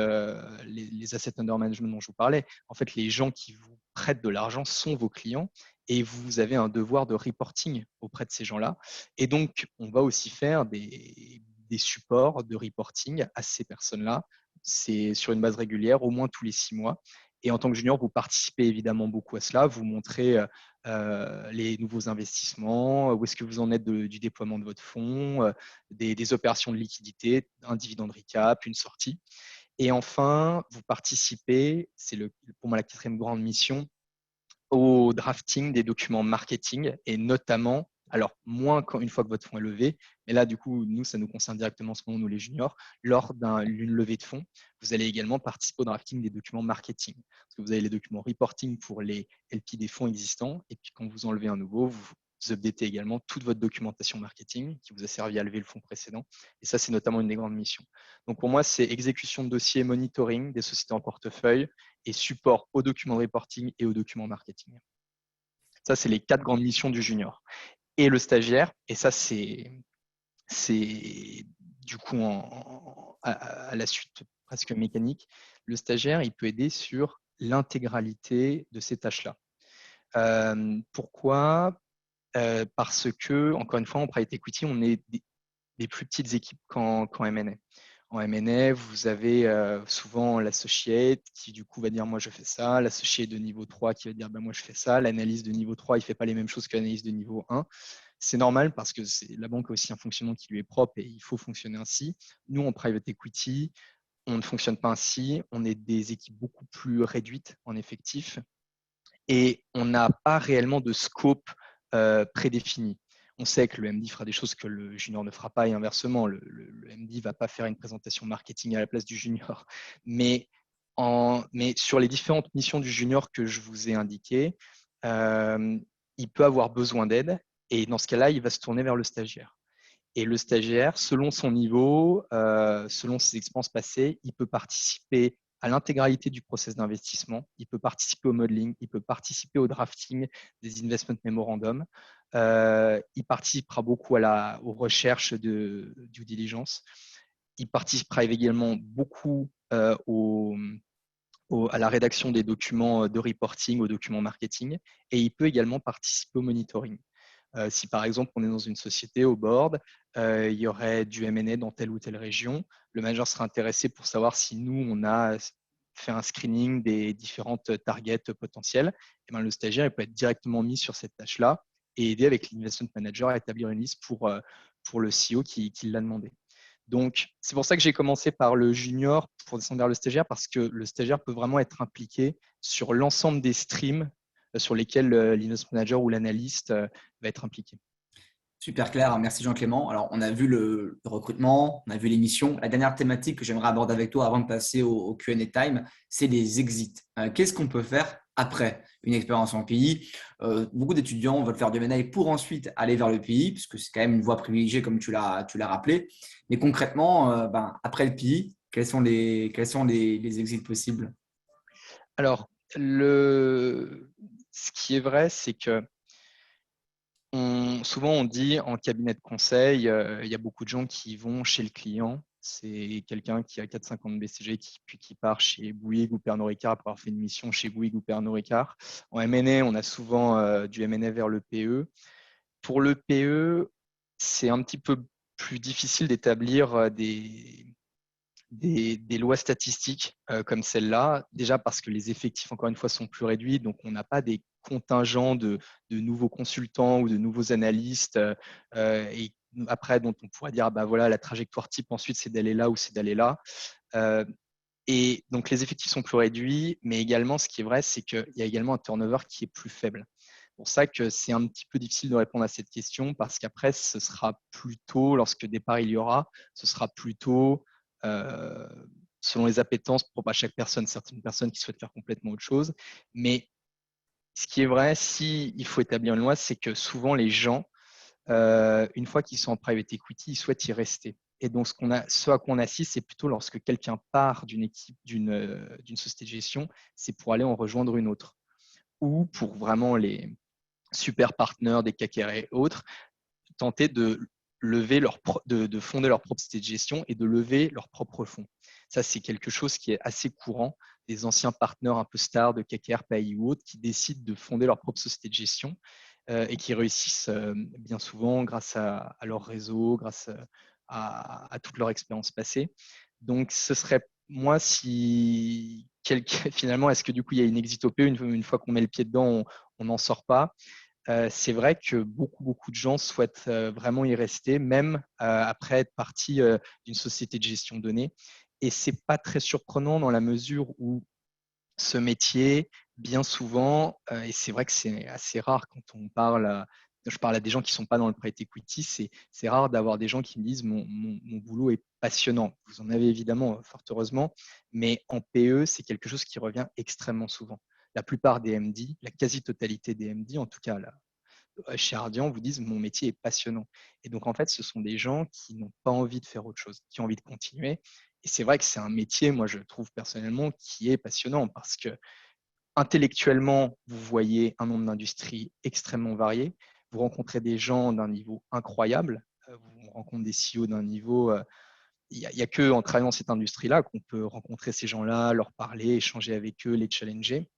les assets under management dont je vous parlais. En fait, les gens qui vous prêtent de l'argent sont vos clients et vous avez un devoir de reporting auprès de ces gens-là. Et donc, on va aussi faire des supports de reporting à ces personnes-là. C'est sur une base régulière, au moins tous les 6 mois. Et en tant que junior, vous participez évidemment beaucoup à cela. Vous montrez les nouveaux investissements, où est-ce que vous en êtes du déploiement de votre fonds, des opérations de liquidité, un dividende recap, une sortie. Et enfin, vous participez, c'est pour moi la quatrième grande mission, au drafting des documents marketing et notamment, alors moins une fois que votre fonds est levé, mais là, du coup, nous, ça nous concerne directement en ce moment, nous les juniors, lors d'une levée de fonds, vous allez également participer au drafting des documents marketing. Parce que vous avez les documents reporting pour les LP des fonds existants, et puis quand vous enlevez un nouveau, vous updatez également toute votre documentation marketing qui vous a servi à lever le fonds précédent. Et ça, c'est notamment une des grandes missions. Donc pour moi, c'est exécution de dossiers, monitoring des sociétés en portefeuille et support aux documents de reporting et aux documents marketing. Ça, c'est les 4 grandes missions du junior. Et le stagiaire, et ça, c'est du coup à la suite presque mécanique, le stagiaire, il peut aider sur l'intégralité de ces tâches-là. Pourquoi? Parce que, encore une fois, en private equity, on est des plus petites équipes qu'en M&A. En M&A, vous avez souvent l'associate qui du coup va dire moi je fais ça, l'associate de niveau 3 qui va dire moi je fais ça, l'analyse de niveau 3 il ne fait pas les mêmes choses que l'analyse de niveau 1. C'est normal parce que la banque a aussi un fonctionnement qui lui est propre et il faut fonctionner ainsi. Nous, en private equity, on ne fonctionne pas ainsi. On est des équipes beaucoup plus réduites en effectif et on n'a pas réellement de scope prédéfini. On sait que le MD fera des choses que le junior ne fera pas et inversement, le MD ne va pas faire une présentation marketing à la place du junior. Mais sur les différentes missions du junior que je vous ai indiquées, il peut avoir besoin d'aide et dans ce cas-là, il va se tourner vers le stagiaire. Et le stagiaire, selon son niveau, selon ses expériences passées, il peut participer à l'intégralité du process d'investissement. Il peut participer au modeling, il peut participer au drafting des investment memorandums. Il participera beaucoup aux recherches de due diligence. Il participera également beaucoup à la rédaction des documents de reporting, aux documents marketing. Et il peut également participer au monitoring. Si par exemple on est dans une société au board, il y aurait du M&A dans telle ou telle région, le manager sera intéressé pour savoir si nous, on a fait un screening des différentes targets potentielles. Et bien, le stagiaire il peut être directement mis sur cette tâche-là et aider avec l'investment manager à établir une liste pour le CEO qui l'a demandé. Donc, c'est pour ça que j'ai commencé par le junior pour descendre vers le stagiaire, parce que le stagiaire peut vraiment être impliqué sur l'ensemble des streams sur lesquels l'investment manager ou l'analyste va être impliqué. Super clair, merci Jean-Clément. Alors, on a vu le recrutement, on a vu les missions. La dernière thématique que j'aimerais aborder avec toi avant de passer au Q&A time, c'est les exits. Qu'est-ce qu'on peut faire après une expérience en PI? Beaucoup d'étudiants veulent faire du M&A pour ensuite aller vers le PI, puisque c'est quand même une voie privilégiée comme tu l'as rappelé. Mais concrètement, après le PI, quels sont les exits possibles? Alors, ce qui est vrai, c'est que souvent on dit en cabinet de conseil, il y a beaucoup de gens qui vont chez le client. C'est quelqu'un qui a 4-5 ans de BCG puis qui part chez Bouygues ou Pernod Ricard après avoir fait une mission chez Bouygues ou Pernod Ricard. En M&A, on a souvent du M&A vers le PE. Pour le PE, c'est un petit peu plus difficile d'établir des lois statistiques comme celle-là, déjà parce que les effectifs, encore une fois, sont plus réduits, donc on n'a pas des contingent de nouveaux consultants ou de nouveaux analystes et après dont on pourrait dire, bah voilà, la trajectoire type ensuite, c'est d'aller là ou c'est d'aller là. Et donc, les effectifs sont plus réduits, mais également, ce qui est vrai, c'est qu'il y a également un turnover qui est plus faible. C'est pour ça que c'est un petit peu difficile de répondre à cette question, parce qu'après, ce sera plutôt, lorsque départ il y aura, ce sera plutôt euh, selon les appétences propres à chaque personne, certaines personnes qui souhaitent faire complètement autre chose. Mais ce qui est vrai, il faut établir une loi, c'est que souvent les gens, une fois qu'ils sont en private equity, ils souhaitent y rester. Et donc, ce à quoi on assiste, c'est plutôt lorsque quelqu'un part d'une équipe, d'une société de gestion, c'est pour aller en rejoindre une autre. Ou pour vraiment les super partenaires des KKR et autres, tenter de fonder leur propre société de gestion et de lever leurs propres fonds. Ça, c'est quelque chose qui est assez courant des anciens partenaires un peu stars de KKR, PAI ou autres qui décident de fonder leur propre société de gestion et qui réussissent bien souvent grâce à leur réseau, grâce à toute leur expérience passée. Donc, ce serait moi si finalement, est-ce que du coup il y a une exit OP, une fois qu'on met le pied dedans, on n'en sort pas. C'est vrai que beaucoup de gens souhaitent vraiment y rester, même après être parti d'une société de gestion de données. Et c'est pas très surprenant dans la mesure où ce métier, bien souvent, et c'est vrai que c'est assez rare quand je parle à des gens qui ne sont pas dans le private equity, c'est rare d'avoir des gens qui me disent mon boulot est passionnant. Vous en avez évidemment, fort heureusement, mais en PE, c'est quelque chose qui revient extrêmement souvent. La plupart des MD, la quasi-totalité des MD, en tout cas là, chez Ardian, vous disent mon métier est passionnant. Et donc, en fait, ce sont des gens qui n'ont pas envie de faire autre chose, qui ont envie de continuer. Et c'est vrai que c'est un métier, moi, je trouve personnellement, qui est passionnant parce que intellectuellement, vous voyez un nombre d'industries extrêmement variées. Vous rencontrez des gens d'un niveau incroyable. Vous rencontrez des CEO d'un niveau. Il n'y a que en travaillant dans cette industrie-là qu'on peut rencontrer ces gens-là, leur parler, échanger avec eux, les challenger.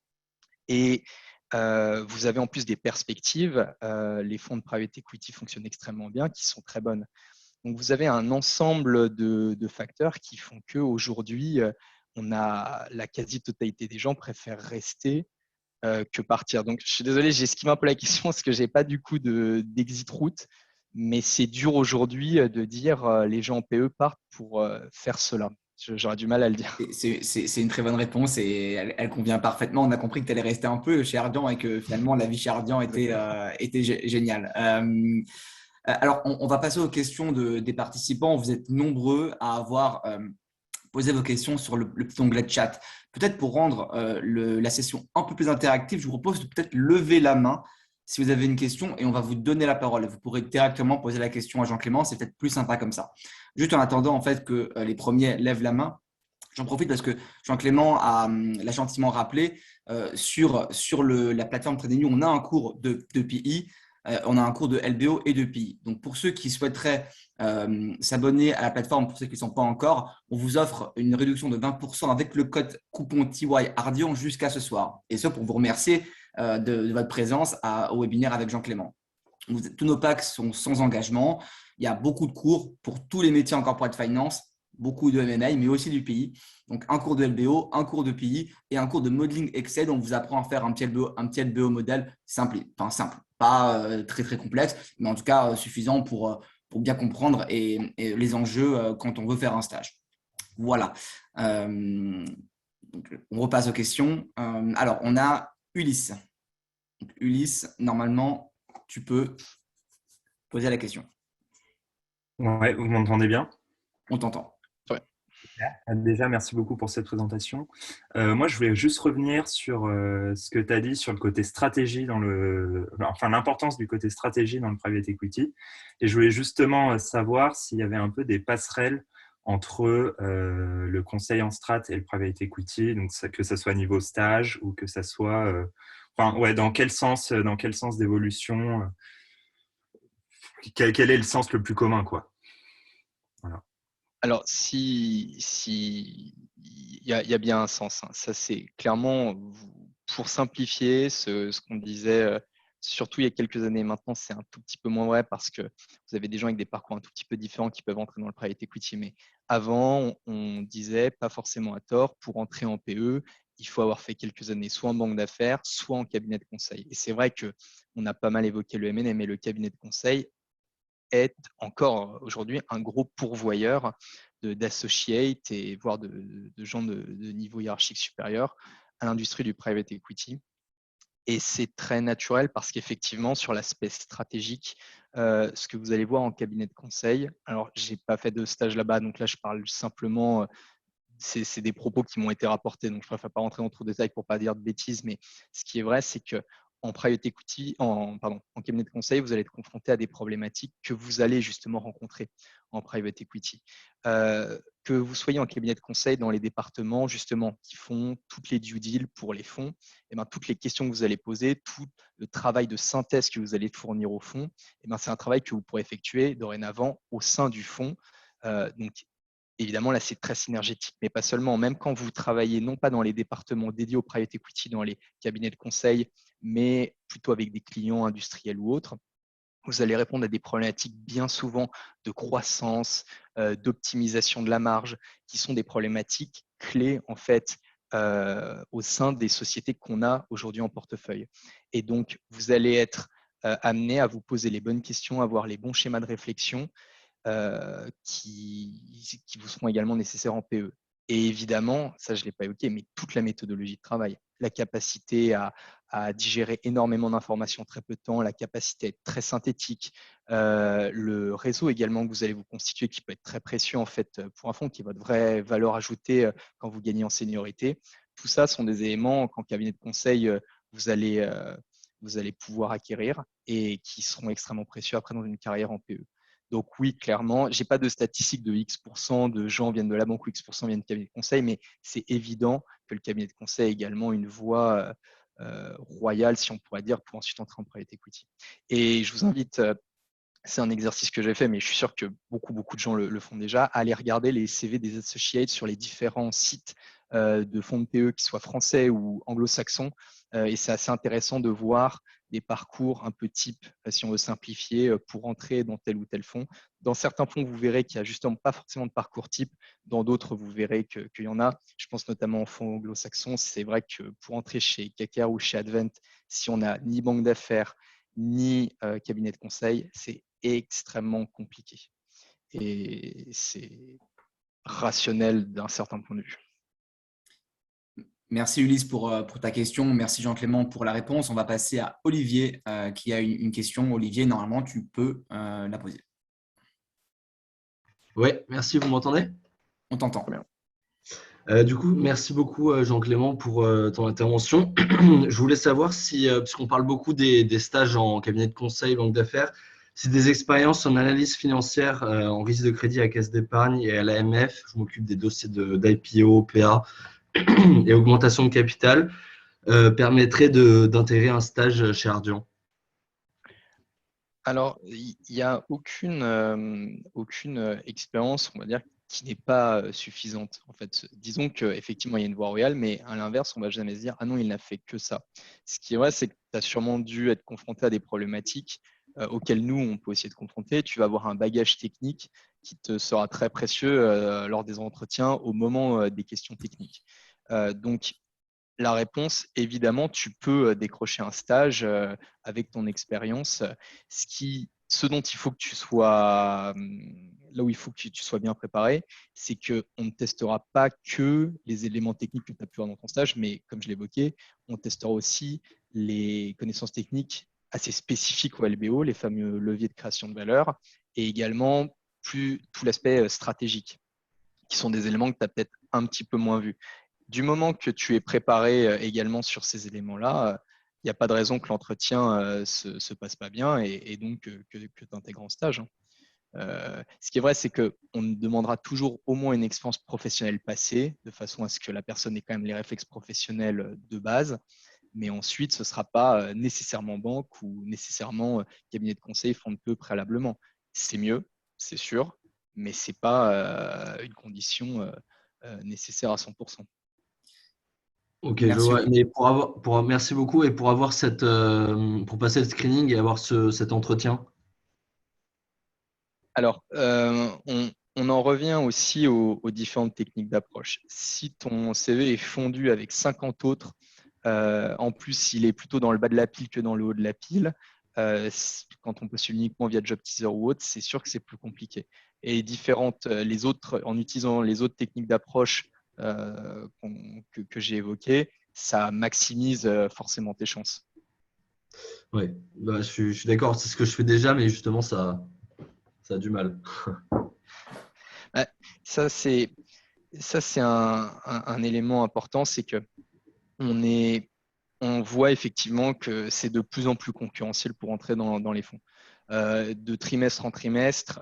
Et vous avez en plus des perspectives. Les fonds de private equity fonctionnent extrêmement bien, qui sont très bonnes. Donc, vous avez un ensemble de facteurs qui font qu'aujourd'hui, on a la quasi-totalité des gens préfèrent rester que partir. Donc, je suis désolé, j'ai esquivé un peu la question parce que je n'ai pas du coup d'exit route, mais c'est dur aujourd'hui de dire les gens en PE partent pour faire cela. J'aurais du mal à le dire. C'est une très bonne réponse et elle convient parfaitement. On a compris que tu allais rester un peu chez Ardian et que finalement la vie chez Ardian était géniale. Alors, on va passer aux questions des participants. Vous êtes nombreux à avoir posé vos questions sur le petit onglet de chat. Peut-être pour rendre la session un peu plus interactive, je vous propose de peut-être lever la main si vous avez une question et on va vous donner la parole. Vous pourrez directement poser la question à Jean-Clément. C'est peut-être plus sympa comme ça. Juste en attendant en fait que les premiers lèvent la main. J'en profite parce que Jean-Clément l'a gentiment rappelé, sur la plateforme TradingView, on a un cours de PI, on a un cours de LBO et de PI. Donc, pour ceux qui souhaiteraient s'abonner à la plateforme, pour ceux qui ne sont pas encore, on vous offre une réduction de 20% avec le code coupon TY Ardian jusqu'à ce soir. Et ça, pour vous remercier de votre présence au webinaire avec Jean-Clément. Tous nos packs sont sans engagement. Il y a beaucoup de cours pour tous les métiers en corporate finance, beaucoup de M&A, mais aussi du PI. Donc, un cours de LBO, un cours de PI et un cours de modeling Excel. On vous apprend à faire un petit LBO modèle simple, pas très, très complexe, mais en tout cas suffisant pour bien comprendre et les enjeux quand on veut faire un stage. Voilà. Donc, on repasse aux questions. Alors, on a Ulysse. Donc, Ulysse, normalement, tu peux poser la question. Ouais, vous m'entendez bien? On t'entend. Ouais. Déjà, merci beaucoup pour cette présentation. Moi, je voulais juste revenir sur ce que tu as dit sur le côté stratégie enfin l'importance du côté stratégie dans le private equity. Et je voulais justement savoir s'il y avait un peu des passerelles entre le conseil en strat et le private equity, donc que ça soit niveau stage ou que ça soit, enfin ouais, dans quel sens d'évolution, quel est le sens le plus commun, quoi. Voilà. Alors, il y a bien un sens, hein. Ça, c'est clairement, pour simplifier ce qu'on disait, surtout il y a quelques années maintenant, c'est un tout petit peu moins vrai parce que vous avez des gens avec des parcours un tout petit peu différents qui peuvent entrer dans le private equity. Mais avant, on disait, pas forcément à tort, pour entrer en PE, il faut avoir fait quelques années soit en banque d'affaires, soit en cabinet de conseil. Et c'est vrai qu'on a pas mal évoqué le M&A, mais le cabinet de conseil est encore aujourd'hui un gros pourvoyeur d'associates et voire de gens de niveau hiérarchique supérieur à l'industrie du private equity. Et c'est très naturel parce qu'effectivement, sur l'aspect stratégique, ce que vous allez voir en cabinet de conseil, alors je n'ai pas fait de stage là-bas, donc là je parle simplement, c'est des propos qui m'ont été rapportés, donc je ne préfère pas rentrer dans trop de détails pour ne pas dire de bêtises, mais ce qui est vrai, c'est que en private equity, en cabinet de conseil, vous allez être confronté à des problématiques que vous allez justement rencontrer en private equity. Que vous soyez en cabinet de conseil dans les départements justement qui font toutes les due deals pour les fonds, et bien, toutes les questions que vous allez poser, tout le travail de synthèse que vous allez fournir au fonds, et bien, c'est un travail que vous pourrez effectuer dorénavant au sein du fonds. Donc, évidemment, là, c'est très synergétique, mais pas seulement. Même quand vous travaillez, non pas dans les départements dédiés au private equity, dans les cabinets de conseil, mais plutôt avec des clients industriels ou autres, vous allez répondre à des problématiques bien souvent de croissance, d'optimisation de la marge, qui sont des problématiques clés en fait au sein des sociétés qu'on a aujourd'hui en portefeuille. Et donc, vous allez être amené à vous poser les bonnes questions, à avoir les bons schémas de réflexion qui vous seront également nécessaires en PE. Et évidemment, ça je ne l'ai pas évoqué, mais toute la méthodologie de travail, la capacité à digérer énormément d'informations en très peu de temps, la capacité à être très synthétique, le réseau également que vous allez vous constituer qui peut être très précieux en fait pour un fonds, qui est votre vraie valeur ajoutée quand vous gagnez en seniorité. Tout ça sont des éléments qu'en cabinet de conseil, vous allez pouvoir acquérir et qui seront extrêmement précieux après dans une carrière en PE. Donc oui, clairement, je n'ai pas de statistiques de X% de gens viennent de la banque ou X% viennent du cabinet de conseil, mais c'est évident que le cabinet de conseil a également une voie royale, si on pourrait dire, pour ensuite entrer en private equity. Et je vous invite, c'est un exercice que j'ai fait, mais je suis sûr que beaucoup de gens le font déjà, à aller regarder les CV des associates sur les différents sites de fonds de PE, qui soient français ou anglo-saxons. Et c'est assez intéressant de voir des parcours un peu type, si on veut simplifier, pour entrer dans tel ou tel fonds. Dans certains fonds, vous verrez qu'il n'y a justement pas forcément de parcours type. Dans d'autres, vous verrez qu'il y en a. Je pense notamment aux fonds anglo-saxons. C'est vrai que pour entrer chez KKR ou chez Advent, si on n'a ni banque d'affaires, ni cabinet de conseil, c'est extrêmement compliqué. Et c'est rationnel d'un certain point de vue. Merci Ulysse pour ta question. Merci Jean-Clément pour la réponse. On va passer à Olivier qui a une question. Olivier, normalement, tu peux la poser. Oui, merci. Vous m'entendez? On t'entend. Du coup, merci beaucoup Jean-Clément pour ton intervention. Je voulais savoir si, puisqu'on parle beaucoup des stages en cabinet de conseil, banque d'affaires, si des expériences en analyse financière, en risque de crédit à Caisse d'Épargne et à l'AMF, je m'occupe des dossiers d'IPO, PA et augmentation de capital, permettraient d'intégrer un stage chez Ardian. Alors, il n'y a aucune expérience, on va dire, qui n'est pas suffisante. En fait, disons qu'effectivement, il y a une voie royale, mais à l'inverse, on ne va jamais se dire « Ah non, il n'a fait que ça ». Ce qui est vrai, c'est que tu as sûrement dû être confronté à des problématiques auxquelles nous, on peut aussi être confrontés. Tu vas avoir un bagage technique qui te sera très précieux lors des entretiens au moment des questions techniques. Donc, la réponse, évidemment, tu peux décrocher un stage avec ton expérience. Ce dont il faut que tu sois, là où il faut que tu sois bien préparé, c'est qu'on ne testera pas que les éléments techniques que tu as pu avoir dans ton stage, mais comme je l'évoquais, on testera aussi les connaissances techniques assez spécifiques au LBO, les fameux leviers de création de valeur, et également tout l'aspect stratégique, qui sont des éléments que tu as peut-être un petit peu moins vus. Du moment que tu es préparé également sur ces éléments-là, il n'y a pas de raison que l'entretien se passe pas bien et donc que tu intègres en stage. Ce qui est vrai, c'est qu'on demandera toujours au moins une expérience professionnelle passée, de façon à ce que la personne ait quand même les réflexes professionnels de base. Mais ensuite, ce ne sera pas nécessairement banque ou nécessairement cabinet de conseil fonds de peu préalablement. C'est mieux, c'est sûr, mais ce n'est pas une condition nécessaire à 100%. Ok, je Merci vois. Olivier. Mais merci beaucoup. Et pour avoir pour passer le screening et avoir cet entretien. Alors, on on en revient aussi aux différentes techniques d'approche. Si ton CV est fondu avec 50 autres, en plus, il est plutôt dans le bas de la pile que dans le haut de la pile, quand on postule uniquement via Job Teaser ou autre, c'est sûr que c'est plus compliqué. Et les autres, en utilisant les autres techniques d'approche que j'ai évoquées, ça maximise forcément tes chances. Oui, bah, je suis d'accord, c'est ce que je fais déjà, mais justement, ça a du mal. Ouais, ça, c'est un élément important, c'est que on voit effectivement que c'est de plus en plus concurrentiel pour entrer dans les fonds. De trimestre en trimestre,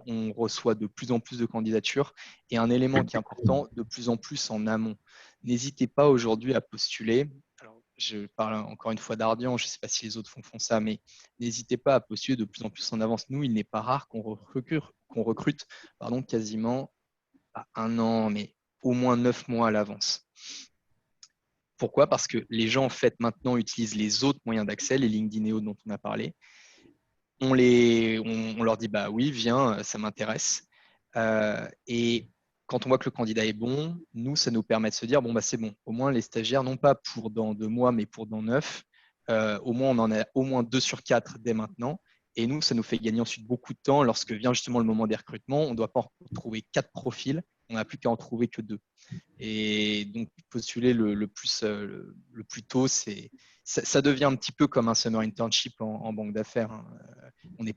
on reçoit de plus en plus de candidatures et un élément qui est important, de plus en plus en amont. N'hésitez pas aujourd'hui à postuler. Alors, je parle encore une fois d'Ardian, je ne sais pas si les autres fonds font ça, mais n'hésitez pas à postuler de plus en plus en avance. Nous, il n'est pas rare qu'on recrute quasiment pas un an, mais au moins 9 mois à l'avance. Pourquoi? Parce que les gens, en fait, maintenant utilisent les autres moyens d'accès, les LinkedIn et autres dont on a parlé. On leur dit, bah oui, viens, ça m'intéresse. Et quand on voit que le candidat est bon, nous, ça nous permet de se dire, bon, bah c'est bon. Au moins, les stagiaires, non pas pour dans 2 mois, mais pour dans 9, au moins, on en a au moins 2 sur 4 dès maintenant. Et nous, ça nous fait gagner ensuite beaucoup de temps. Lorsque vient justement le moment des recrutements, on ne doit pas en trouver 4 profils, on n'a plus qu'à en trouver que 2. Et donc, postuler le plus tôt, ça devient un petit peu comme un summer internship en banque d'affaires. Hein. On ne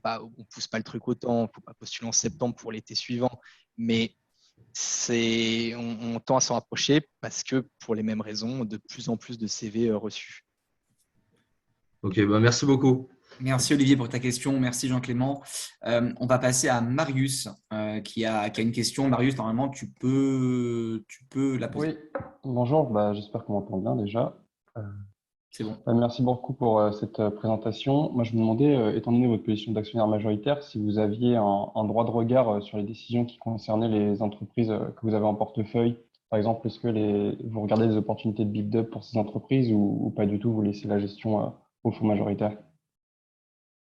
pousse pas le truc autant, il ne faut pas postuler en septembre pour l'été suivant, mais on tend à s'en rapprocher parce que pour les mêmes raisons, de plus en plus de CV reçus. Ok, bah merci beaucoup. Merci Olivier pour ta question. Merci Jean-Clément. On va passer à Marius qui a une question. Marius, normalement, tu peux la poser. Oui, bonjour, bah, j'espère qu'on m'entend bien déjà. Euh, C'est bon. Merci beaucoup pour cette présentation. Moi, je me demandais, étant donné votre position d'actionnaire majoritaire, si vous aviez un droit de regard sur les décisions qui concernaient les entreprises que vous avez en portefeuille. Par exemple, est-ce que vous regardez les opportunités de build-up pour ces entreprises ou pas du tout, vous laissez la gestion au fonds majoritaire?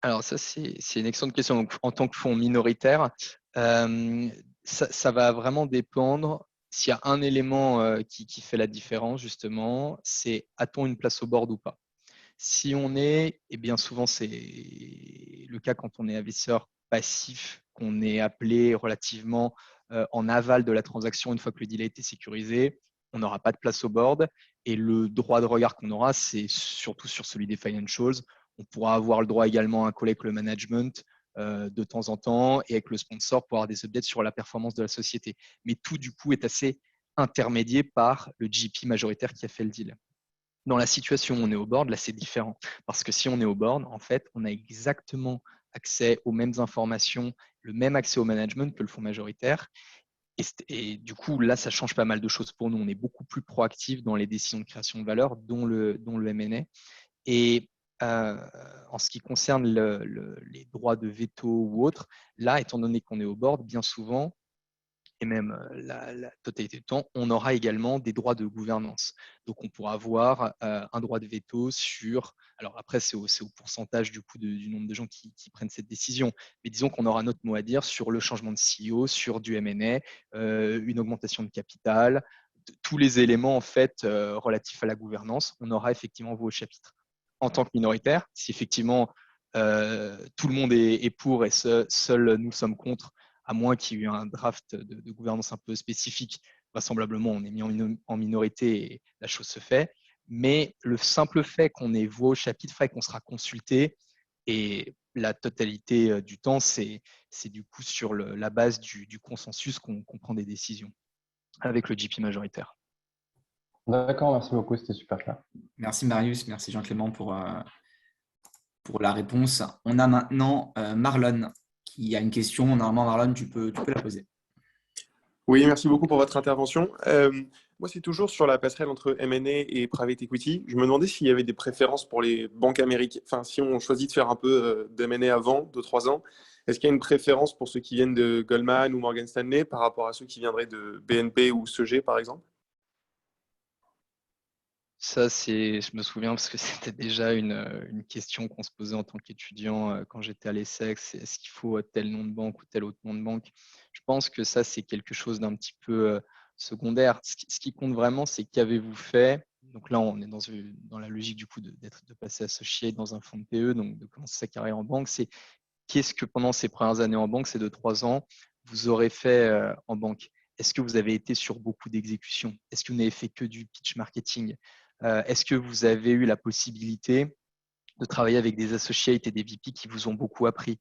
Alors ça, c'est une excellente question. Donc, en tant que fonds minoritaire, ça va vraiment dépendre. S'il y a un élément qui fait la différence, justement, c'est a-t-on une place au board ou pas? Si on est, et bien souvent c'est le cas quand on est investisseur passif, qu'on est appelé relativement en aval de la transaction une fois que le deal a été sécurisé, on n'aura pas de place au board. Et le droit de regard qu'on aura, c'est surtout sur celui des financials. On pourra avoir le droit également à un call avec le management de temps en temps et avec le sponsor pour avoir des updates sur la performance de la société. Mais tout, du coup, est assez intermédié par le GP majoritaire qui a fait le deal. Dans la situation où on est au board, là, c'est différent. Parce que si on est au board, en fait, on a exactement accès aux mêmes informations, le même accès au management que le fonds majoritaire. Et du coup, là, ça change pas mal de choses pour nous. On est beaucoup plus proactif dans les décisions de création de valeur, dont le M&A. Et en ce qui concerne les droits de veto ou autres, là, étant donné qu'on est au board, bien souvent, et même la totalité du temps, on aura également des droits de gouvernance. Donc, on pourra avoir un droit de veto sur… Alors après, c'est au pourcentage du coup du nombre de gens qui prennent cette décision. Mais disons qu'on aura notre mot à dire sur le changement de CEO, sur du M&A, une augmentation de capital, tous les éléments en fait relatifs à la gouvernance. On aura effectivement vos chapitres. En tant que minoritaire, si effectivement tout le monde est pour et seuls nous sommes contre, à moins qu'il y ait eu un draft de gouvernance un peu spécifique, vraisemblablement, on est mis en minorité et la chose se fait. Mais le simple fait qu'on ait voix au chapitre fait qu'on sera consulté et la totalité du temps, c'est du coup sur la base du consensus qu'on prend des décisions avec le GP majoritaire. D'accord, merci beaucoup, c'était super clair. Merci Marius, merci Jean-Clément pour la réponse. On a maintenant Marlon qui a une question. Normalement, Marlon, tu peux la poser. Oui, merci beaucoup pour votre intervention. Moi, c'est toujours sur la passerelle entre M&A et Private Equity. Je me demandais s'il y avait des préférences pour les banques américaines. Enfin, si on choisit de faire un peu d'M&A avant, 2-3 ans, est-ce qu'il y a une préférence pour ceux qui viennent de Goldman ou Morgan Stanley par rapport à ceux qui viendraient de BNP ou SEG, par exemple? Ça, je me souviens parce que c'était déjà une question qu'on se posait en tant qu'étudiant quand j'étais à l'ESSEC. Est-ce qu'il faut tel nom de banque ou tel autre nom de banque? Je pense que ça, c'est quelque chose d'un petit peu secondaire. Ce qui compte vraiment, c'est qu'avez-vous fait? Donc là, on est dans la logique du coup de passer associé dans un fonds de PE, donc de commencer sa carrière en banque. C'est qu'est-ce que pendant ces premières années en banque, ces 2-3 ans, vous aurez fait en banque? Est-ce que vous avez été sur beaucoup d'exécutions? Est-ce que vous n'avez fait que du pitch marketing? Est-ce que vous avez eu la possibilité de travailler avec des associates et des VP qui vous ont beaucoup appris?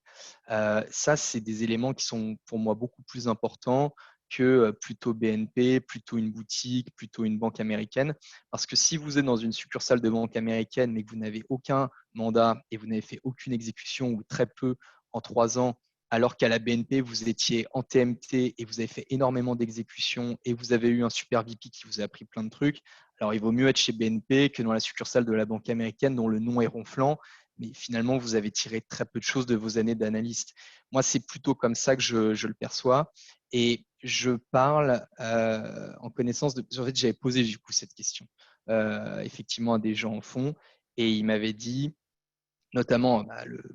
Ça, c'est des éléments qui sont pour moi beaucoup plus importants que plutôt BNP, plutôt une boutique, plutôt une banque américaine. Parce que si vous êtes dans une succursale de banque américaine mais que vous n'avez aucun mandat et vous n'avez fait aucune exécution ou très peu en 3 ans, alors qu'à la BNP, vous étiez en TMT et vous avez fait énormément d'exécutions et vous avez eu un super VP qui vous a appris plein de trucs, alors il vaut mieux être chez BNP que dans la succursale de la banque américaine dont le nom est ronflant, mais finalement, vous avez tiré très peu de choses de vos années d'analyste. Moi, c'est plutôt comme ça que je le perçois. Et je parle en connaissance de… En fait, j'avais posé du coup cette question effectivement à des gens en fond et ils m'avaient dit, notamment,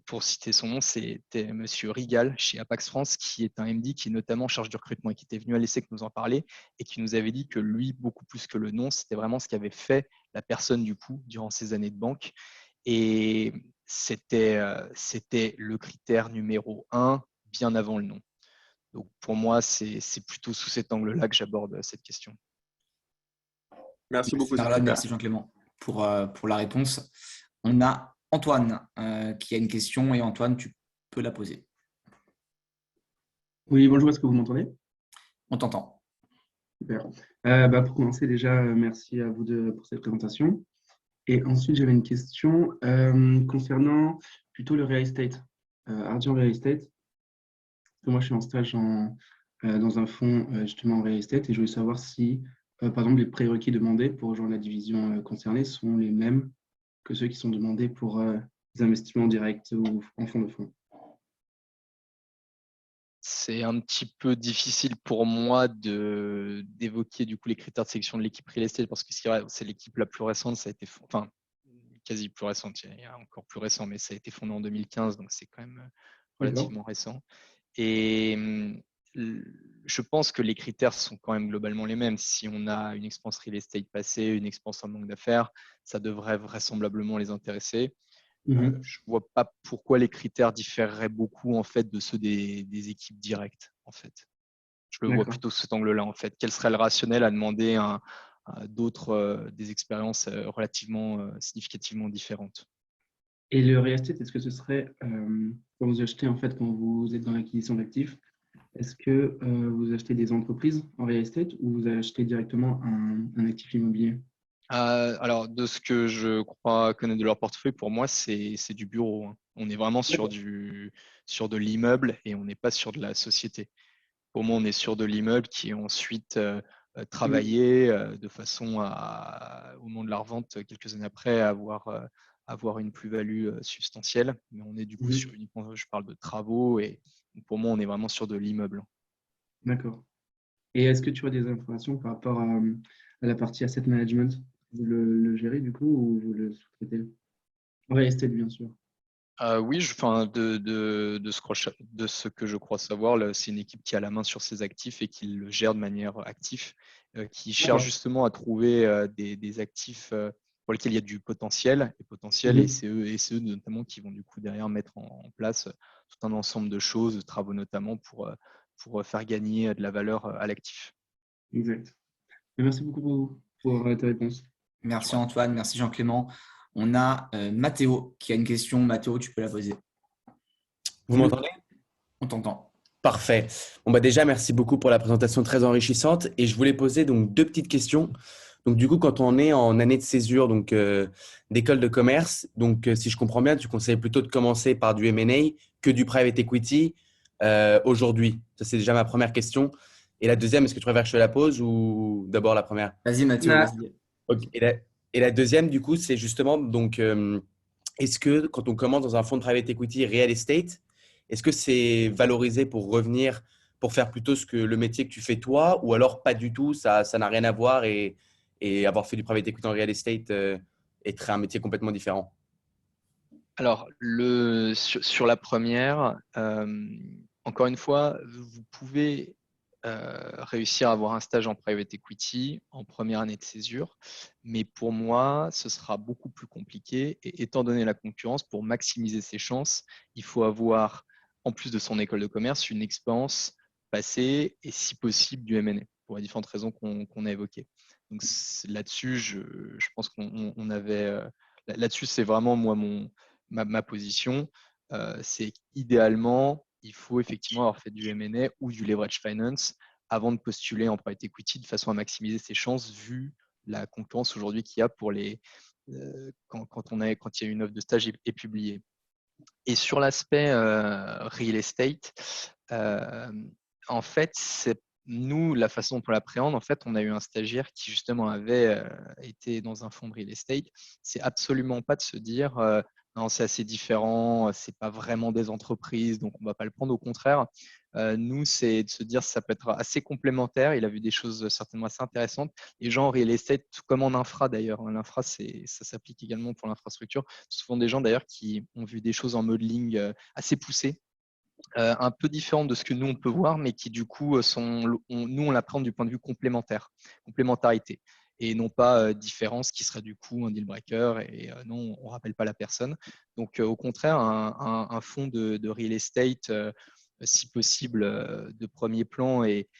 pour citer son nom, c'était Monsieur Rigal chez Apax France, qui est un MD qui est notamment en charge du recrutement et qui était venu à l'ESSEC nous en parler et qui nous avait dit que lui, beaucoup plus que le nom, c'était vraiment ce qu'avait fait la personne du coup durant ses années de banque. Et c'était le critère numéro 1 bien avant le nom. Donc pour moi, c'est plutôt sous cet angle-là que j'aborde cette question. Merci beaucoup, c'est Marlon, super. merci Jean-Clément pour la réponse. On a Antoine qui a une question et Antoine, tu peux la poser. Oui, bonjour, est-ce que vous m'entendez? On t'entend. Super. Pour commencer, déjà, merci à vous deux pour cette présentation. Et ensuite, j'avais une question concernant plutôt le real estate, Ardian Real Estate. Parce que moi, je suis en stage dans un fonds justement en real estate et je voulais savoir si, par exemple, les prérequis demandés pour rejoindre la division concernée sont les mêmes que ceux qui sont demandés pour les investissements directs ou en fonds de fonds. C'est un petit peu difficile pour moi d'évoquer du coup les critères de sélection de l'équipe real estate parce que c'est l'équipe la plus récente, ça a été enfin quasi plus récente, il y a encore plus récent, mais ça a été fondé en 2015, donc c'est quand même relativement récent. Et je pense que les critères sont quand même globalement les mêmes. Si on a une expérience real estate passée, une expérience en banque d'affaires, ça devrait vraisemblablement les intéresser. Je ne vois pas pourquoi les critères différeraient beaucoup en fait de ceux des équipes directes. En fait, je le vois plutôt sous cet angle-là. En fait, quel serait le rationnel à demander à d'autres des expériences relativement significativement différentes? Et le real estate, est-ce que ce serait quand vous achetez en fait quand vous êtes dans l'acquisition d'actifs, est-ce que vous achetez des entreprises en real estate ou vous achetez directement un actif immobilier? Alors, de ce que je crois connaître de leur portefeuille, pour moi, c'est du bureau, hein. On est vraiment sur de l'immeuble et on n'est pas sur de la société. Pour moi, on est sur de l'immeuble qui est ensuite travaillé de façon au moment de la revente, quelques années après, avoir une plus-value substantielle. Mais on est du coup sur uniquement, je parle de travaux et pour moi, on est vraiment sur de l'immeuble. D'accord. Et est-ce que tu as des informations par rapport à la partie asset management? Vous le gérez du coup ou vous le sous-traitez? En real estate, bien sûr. Oui, de ce que je crois savoir, c'est une équipe qui a la main sur ses actifs et qui le gère de manière active, qui cherche justement à trouver des actifs pour lesquels il y a du potentiel, et c'est eux notamment qui vont du coup derrière mettre en place tout un ensemble de choses, de travaux notamment pour faire gagner de la valeur à l'actif. Exact. Merci beaucoup pour tes réponses. Merci Antoine, merci Jean-Clément. On a Mathéo qui a une question. Mathéo, tu peux la poser. Vous m'entendez? On t'entend. Parfait. Bon, déjà, merci beaucoup pour la présentation très enrichissante. Et je voulais poser donc 2 petites questions. Donc, du coup, quand on est en année de césure d'école de commerce, si je comprends bien, tu conseilles plutôt de commencer par du M&A que du private equity aujourd'hui. Ça, c'est déjà ma première question. Et la deuxième, est-ce que tu préfères que je te la pose ou d'abord la première? Vas-y Mathéo, vas-y. Ok. Et la deuxième, du coup, c'est justement, est-ce que quand on commence dans un fonds de private equity real estate, est-ce que c'est valorisé pour revenir, pour faire plutôt le métier que tu fais toi, ou alors pas du tout, ça n'a rien à voir et et avoir fait du private equity en real estate est un métier complètement différent? Alors, sur la première, encore une fois, vous pouvez réussir à avoir un stage en private equity en première année de césure, mais pour moi, ce sera beaucoup plus compliqué. Et étant donné la concurrence, pour maximiser ses chances, il faut avoir, en plus de son école de commerce, une expérience passée et si possible du M&A, pour les différentes raisons qu'on a évoquées. Donc là-dessus, je pense qu'on avait… Là-dessus, c'est vraiment moi ma position. C'est qu'idéalement, il faut effectivement avoir fait du M&A ou du leverage finance avant de postuler en private equity de façon à maximiser ses chances vu la concurrence aujourd'hui qu'il y a pour quand il y a une offre de stage est publiée. Et sur l'aspect real estate, en fait, nous, la façon dont on l'appréhende, en fait, on a eu un stagiaire qui justement avait été dans un fonds de real estate. C'est absolument pas de se dire non, c'est assez différent, c'est pas vraiment des entreprises, donc on va pas le prendre. Au contraire, nous, c'est de se dire ça peut être assez complémentaire. Il a vu des choses certainement assez intéressantes. Les gens en real estate, comme en infra d'ailleurs, l'infra, ça s'applique également pour l'infrastructure. Ce sont des gens d'ailleurs qui ont vu des choses en modeling assez poussées, un peu différentes de ce que nous on peut voir, mais qui du coup nous on l'apprend du point de vue complémentarité, et non pas différence qui serait du coup un deal breaker et non, on ne rappelle pas la personne. Donc au contraire, un fonds de real estate, si possible, de premier plan, et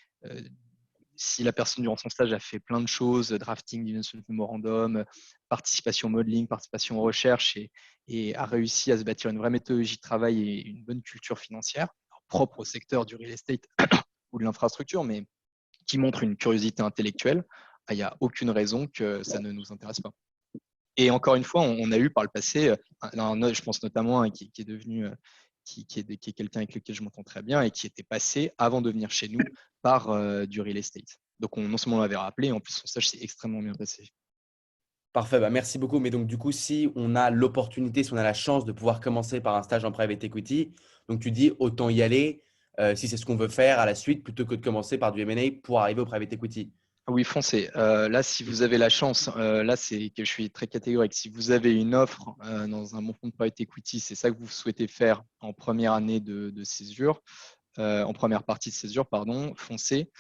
si la personne durant son stage a fait plein de choses, drafting d'investment memorandum, participation modeling, participation en recherche, et a réussi à se bâtir une vraie méthodologie de travail et une bonne culture financière, propre au secteur du real estate ou de l'infrastructure, mais qui montre une curiosité intellectuelle, il n'y a aucune raison que ça ne nous intéresse pas. Et encore une fois, on a eu par le passé, je pense notamment à un qui est devenu, qui est quelqu'un avec lequel je m'entends très bien et qui était passé avant de venir chez nous par du real estate. Donc non seulement on l'avait rappelé, en plus son stage s'est extrêmement bien passé. Parfait, bah merci beaucoup. Mais donc, du coup, si on a l'opportunité, si on a la chance de pouvoir commencer par un stage en private equity, donc tu dis autant y aller si c'est ce qu'on veut faire à la suite plutôt que de commencer par du M&A pour arriver au private equity. Oui, foncez. Là, si vous avez la chance, là, c'est que je suis très catégorique. Si vous avez une offre dans un bon fonds de private equity, c'est ça que vous souhaitez faire en première année de césure, en première partie de césure, pardon, foncez.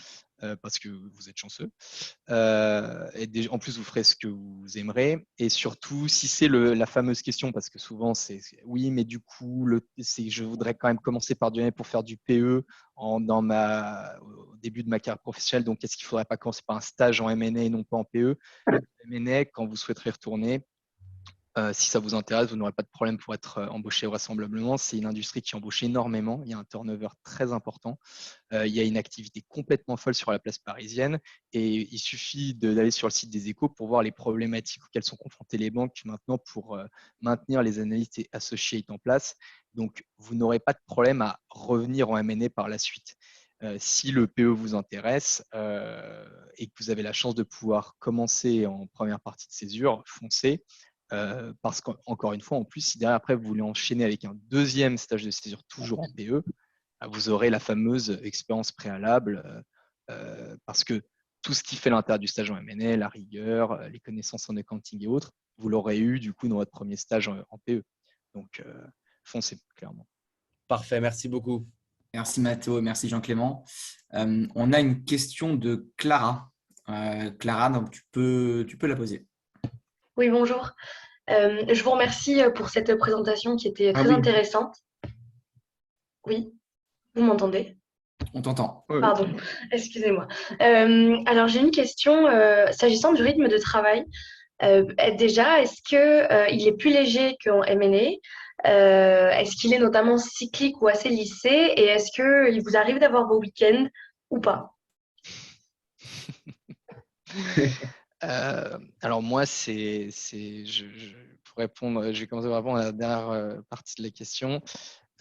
Parce que vous êtes chanceux. Et en plus, vous ferez ce que vous aimerez. Et surtout, si c'est la fameuse question, parce que souvent, c'est oui, mais du coup, je voudrais quand même commencer par du M&A pour faire du PE au début de ma carrière professionnelle. Donc, est-ce qu'il ne faudrait pas commencer par un stage en M&A et non pas en PE? M&A, quand vous souhaiterez retourner, si ça vous intéresse, vous n'aurez pas de problème pour être embauché vraisemblablement. C'est une industrie qui embauche énormément. Il y a un turnover très important. Il y a une activité complètement folle sur la place parisienne. Et il suffit d'aller sur le site des Échos pour voir les problématiques auxquelles sont confrontées les banques maintenant pour maintenir les analystes et associates en place. Donc, vous n'aurez pas de problème à revenir en M&A par la suite. Si le PE vous intéresse et que vous avez la chance de pouvoir commencer en première partie de césure, foncez. Parce qu'encore une fois, en plus, si derrière après vous voulez enchaîner avec un deuxième stage de césure toujours en PE, vous aurez la fameuse expérience préalable parce que tout ce qui fait l'intérêt du stage en M&A, la rigueur, les connaissances en accounting et autres, vous l'aurez eu du coup dans votre premier stage en PE. Donc, foncez clairement. Parfait, merci beaucoup. Merci Mathéo, merci Jean-Clément. On a une question de Clara. Clara, donc tu peux la poser. Oui, bonjour. Je vous remercie pour cette présentation qui était très oui. intéressante. Oui, vous m'entendez? On t'entend. Pardon, excusez-moi. Alors, j'ai une question s'agissant du rythme de travail. Déjà, est-ce qu'il est plus léger qu'en M&A? Est-ce qu'il est notamment cyclique ou assez lissé? Et est-ce qu'il vous arrive d'avoir vos week-ends ou pas? Alors moi, pour répondre, je vais commencer par répondre à la dernière partie de la question.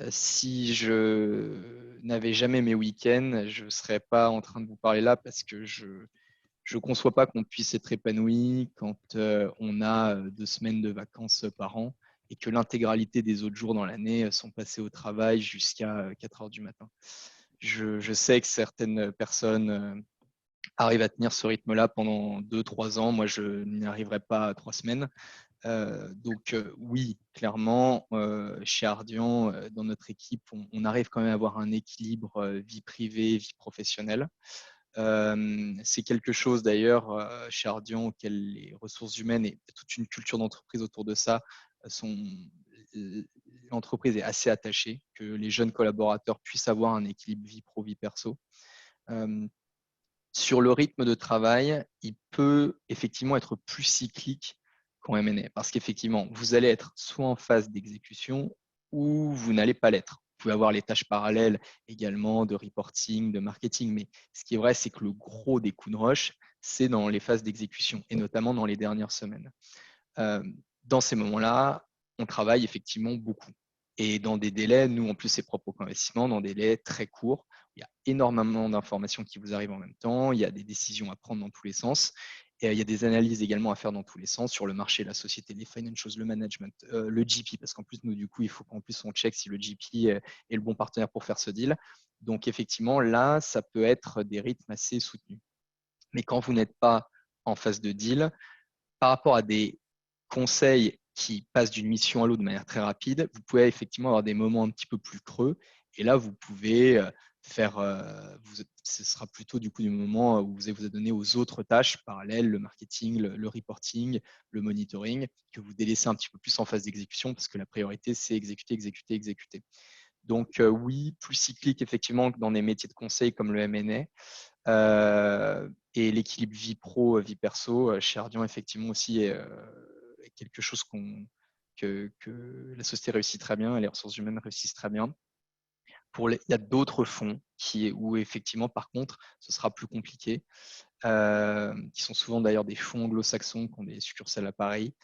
Si je n'avais jamais mes week-ends, je ne serais pas en train de vous parler là parce que je ne conçois pas qu'on puisse être épanoui quand on a 2 semaines de vacances par an et que l'intégralité des autres jours dans l'année sont passés au travail jusqu'à 4 heures du matin. Je sais que certaines personnes arrive à tenir ce rythme-là pendant 2-3 ans. Moi, je n'y arriverai pas à 3 semaines. Donc oui, clairement, chez Ardian, dans notre équipe, on arrive quand même à avoir un équilibre vie privée, vie professionnelle. C'est quelque chose d'ailleurs chez Ardian auquel les ressources humaines et toute une culture d'entreprise autour de ça l'entreprise est assez attachée, que les jeunes collaborateurs puissent avoir un équilibre vie pro, vie perso. Sur le rythme de travail, il peut effectivement être plus cyclique qu'en M&A parce qu'effectivement, vous allez être soit en phase d'exécution ou vous n'allez pas l'être. Vous pouvez avoir les tâches parallèles également de reporting, de marketing, mais ce qui est vrai, c'est que le gros des coups de rush, c'est dans les phases d'exécution et notamment dans les dernières semaines. Dans ces moments-là, on travaille effectivement beaucoup. Et dans des délais, nous en plus c'est propre au co-investissement, dans des délais très courts, il y a énormément d'informations qui vous arrivent en même temps, il y a des décisions à prendre dans tous les sens, et il y a des analyses également à faire dans tous les sens sur le marché, la société, les financials, le management, le GP, parce qu'en plus nous du coup il faut qu'en plus on check si le GP est le bon partenaire pour faire ce deal. Donc effectivement là, ça peut être des rythmes assez soutenus. Mais quand vous n'êtes pas en phase de deal, par rapport à des conseils qui passent d'une mission à l'autre de manière très rapide, vous pouvez effectivement avoir des moments un petit peu plus creux. Et là, vous pouvez faire, ce sera plutôt du coup du moment où vous allez vous donner aux autres tâches parallèles, le marketing, le reporting, le monitoring, que vous délaissez un petit peu plus en phase d'exécution parce que la priorité, c'est exécuter, exécuter, exécuter. Donc oui, plus cyclique effectivement que dans des métiers de conseil comme le M&A. Et l'équilibre vie pro, vie perso, chez Ardian, effectivement aussi est quelque chose que la société réussit très bien et les ressources humaines réussissent très bien. Il y a d'autres fonds où effectivement, par contre, ce sera plus compliqué, qui sont souvent d'ailleurs des fonds anglo-saxons qui ont des succursales à Paris,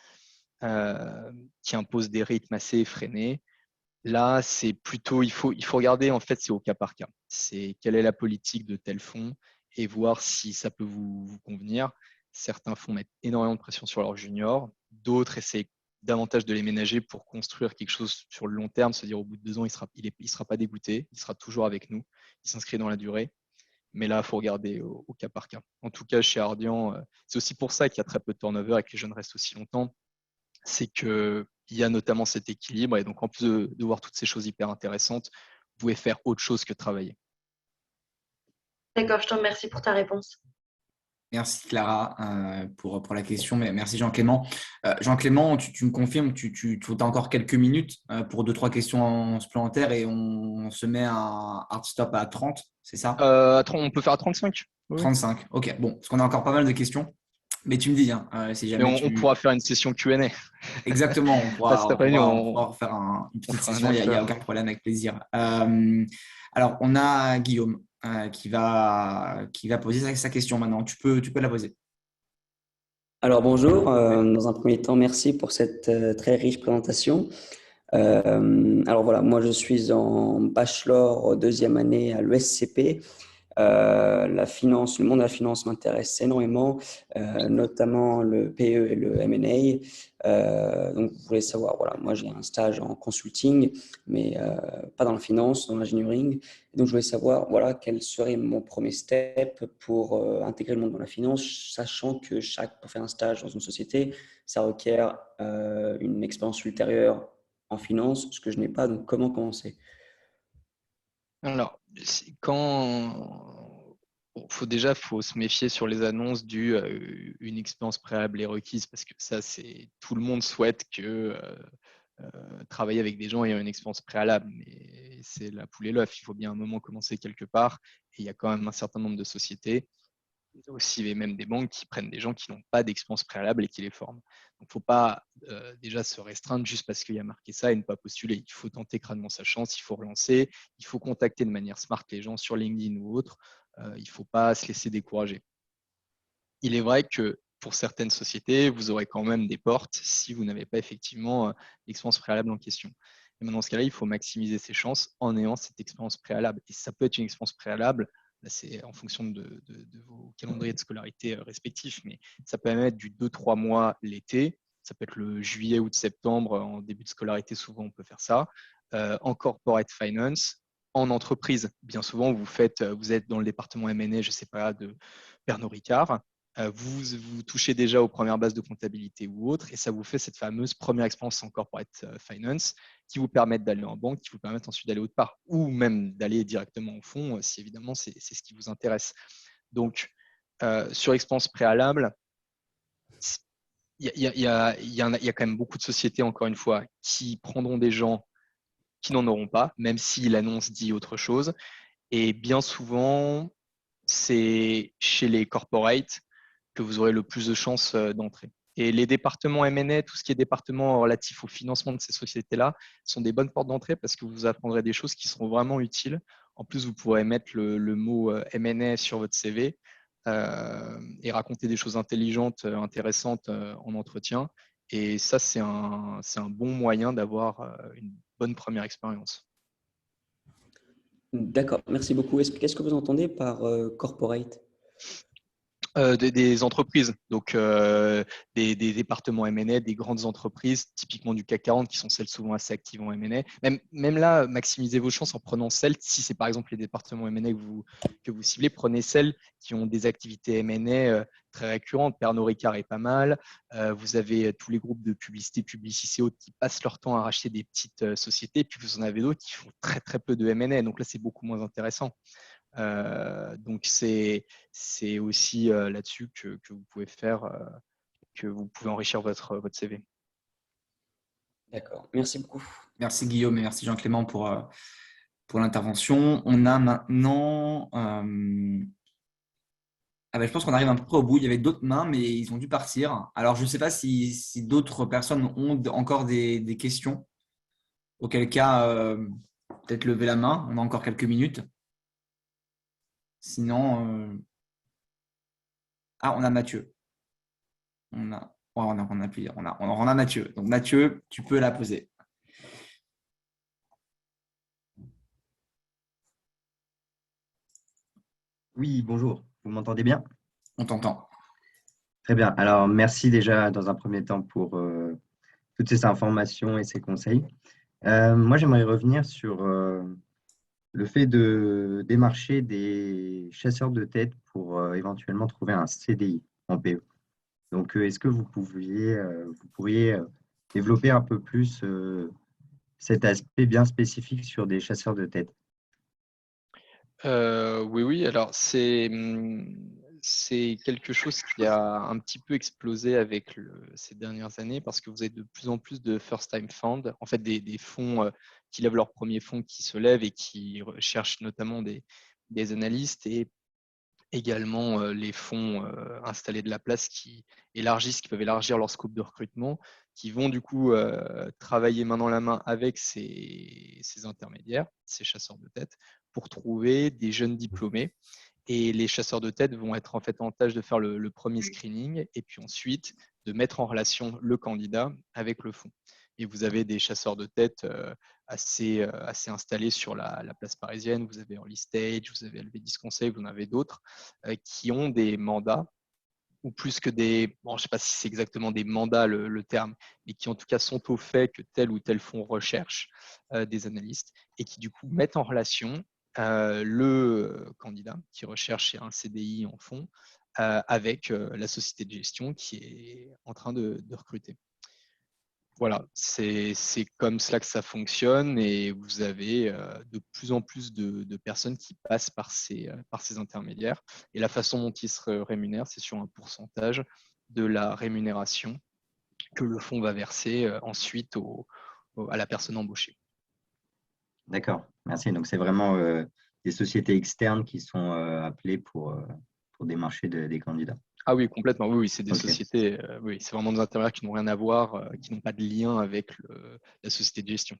qui imposent des rythmes assez effrénés. Là, c'est plutôt, il faut regarder, en fait, c'est au cas par cas. C'est quelle est la politique de tel fonds et voir si ça peut vous convenir. Certains fonds mettent énormément de pression sur leurs juniors, d'autres essaient davantage de les ménager pour construire quelque chose sur le long terme, se dire au bout de 2 ans, il sera pas dégoûté, il sera toujours avec nous, il s'inscrit dans la durée. Mais là, il faut regarder au cas par cas. En tout cas, chez Ardian, c'est aussi pour ça qu'il y a très peu de turnover et que les jeunes restent aussi longtemps. C'est qu'il y a notamment cet équilibre. Et donc, en plus de voir toutes ces choses hyper intéressantes, vous pouvez faire autre chose que travailler. D'accord, je te remercie pour ta réponse. Merci Clara pour la question, mais merci Jean-Clément. Jean-Clément, tu me confirmes, tu as encore quelques minutes pour 2-3 questions supplémentaires et on se met un hard stop à 30, c'est ça? On peut faire à 35. Oui. 35, ok. Bon, parce qu'on a encore pas mal de questions, mais tu me dis, si jamais mais on pourra faire une session Q&A. Exactement, on pourra faire une petite session, il n'y a aucun problème, avec plaisir. Alors, on a Guillaume qui va poser sa question maintenant. Tu peux la poser. Alors bonjour, dans un premier temps, merci pour cette très riche présentation. Alors voilà, moi je suis en bachelor 2e année à l'ESCP. La finance, le monde de la finance m'intéresse énormément, notamment le PE et le M&A. Donc, vous voulez savoir, voilà, moi j'ai un stage en consulting, mais pas dans la finance, dans l'engineering. Donc, je voulais savoir, voilà, quel serait mon premier step pour intégrer le monde dans la finance, sachant que pour faire un stage dans une société, ça requiert une expérience ultérieure en finance, ce que je n'ai pas. Donc, comment commencer? Alors, faut se méfier sur les annonces une expérience préalable est requise parce que ça, c'est tout le monde souhaite que travailler avec des gens ayant une expérience préalable, mais c'est la poule et l'œuf. Il faut bien un moment commencer quelque part et il y a quand même un certain nombre de sociétés, aussi et même des banques qui prennent des gens qui n'ont pas d'expérience préalable et qui les forment. Donc, il ne faut pas déjà se restreindre juste parce qu'il y a marqué ça et ne pas postuler. Il faut tenter crânement sa chance, il faut relancer, il faut contacter de manière smart les gens sur LinkedIn ou autre. Il ne faut pas se laisser décourager. Il est vrai que pour certaines sociétés, vous aurez quand même des portes si vous n'avez pas effectivement l'expérience préalable en question. Et maintenant, dans ce cas-là, il faut maximiser ses chances en ayant cette expérience préalable. Et ça peut être une expérience préalable. Là, c'est en fonction de vos calendriers de scolarité respectifs, mais ça peut même être du 2-3 mois l'été. Ça peut être le juillet, août, septembre, en début de scolarité, souvent on peut faire ça. En corporate finance, en entreprise. Bien souvent, vous êtes dans le département M&A, je ne sais pas, de Pernod Ricard. Vous touchez déjà aux premières bases de comptabilité ou autres, et ça vous fait cette fameuse première expérience en corporate finance qui vous permettent d'aller en banque, qui vous permettent ensuite d'aller autre part, ou même d'aller directement au fond, si évidemment c'est ce qui vous intéresse. Donc, sur expérience préalable, il y a quand même beaucoup de sociétés, encore une fois, qui prendront des gens qui n'en auront pas, même si l'annonce dit autre chose. Et bien souvent, c'est chez les corporates que vous aurez le plus de chances d'entrer. Et les départements M&A, tout ce qui est département relatif au financement de ces sociétés-là, sont des bonnes portes d'entrée parce que vous apprendrez des choses qui seront vraiment utiles. En plus, vous pourrez mettre le mot M&A sur votre CV et raconter des choses intelligentes, intéressantes en entretien. Et ça, c'est un bon moyen d'avoir une bonne première expérience. D'accord, merci beaucoup. Qu'est-ce que vous entendez par corporate? Des entreprises, donc des départements M&A, des grandes entreprises, typiquement du CAC 40, qui sont celles souvent assez actives en M&A. Même là, maximisez vos chances en prenant celles, si c'est par exemple les départements M&A que vous ciblez, prenez celles qui ont des activités M&A très récurrentes. Pernod Ricard est pas mal. Vous avez tous les groupes de publicité, Publicis et autres qui passent leur temps à racheter des petites sociétés, puis vous en avez d'autres qui font très très peu de M&A, donc là c'est beaucoup moins intéressant. Donc c'est aussi là-dessus que vous pouvez faire, que vous pouvez enrichir votre CV. D'accord, merci beaucoup. Merci Guillaume et merci Jean-Clément pour l'intervention. On a maintenant… je pense qu'on arrive un peu près au bout. Il y avait d'autres mains, mais ils ont dû partir. Alors, je ne sais pas si d'autres personnes ont encore des questions. Auquel cas, peut-être lever la main. On a encore quelques minutes. Sinon… on a Mathieu. On a Mathieu. Donc, Mathieu, tu peux la poser. Oui, bonjour. Vous m'entendez bien? On t'entend. Très bien. Alors, merci déjà dans un premier temps pour toutes ces informations et ces conseils. Moi, j'aimerais revenir sur le fait de démarcher des chasseurs de tête pour éventuellement trouver un CDI en PE. Donc, est-ce que vous pourriez développer un peu plus cet aspect bien spécifique sur des chasseurs de tête? Oui. Alors, c'est quelque chose qui a un petit peu explosé avec ces dernières années parce que vous avez de plus en plus de first-time funds, en fait des fonds qui lèvent leur premier fonds, qui se lèvent et qui cherchent notamment des analystes, et également les fonds installés de la place qui peuvent élargir leur scope de recrutement, qui vont du coup travailler main dans la main avec ces intermédiaires, ces chasseurs de tête, pour trouver des jeunes diplômés. Et les chasseurs de tête vont être en fait en tâche de faire le premier screening et puis ensuite de mettre en relation le candidat avec le fonds. Et vous avez des chasseurs de tête assez installés sur la place parisienne. Vous avez Early Stage, vous avez LV10 Conseil, vous en avez d'autres qui ont des mandats, ou plus que des… Bon, je ne sais pas si c'est exactement des mandats le terme, mais qui en tout cas sont au fait que tel ou tel fonds recherche des analystes et qui du coup mettent en relation le candidat qui recherche un CDI en fonds avec la société de gestion qui est en train de recruter. Voilà, c'est comme cela que ça fonctionne, et vous avez de plus en plus de personnes qui passent par ces intermédiaires. Et la façon dont ils se rémunèrent, c'est sur un pourcentage de la rémunération que le fonds va verser ensuite à la personne embauchée. D'accord, merci. Donc, c'est vraiment des sociétés externes qui sont appelées pour démarcher des candidats. Ah oui, complètement. Oui, c'est des Ok. sociétés, oui, c'est vraiment des intermédiaires qui n'ont rien à voir, qui n'ont pas de lien avec la société de gestion.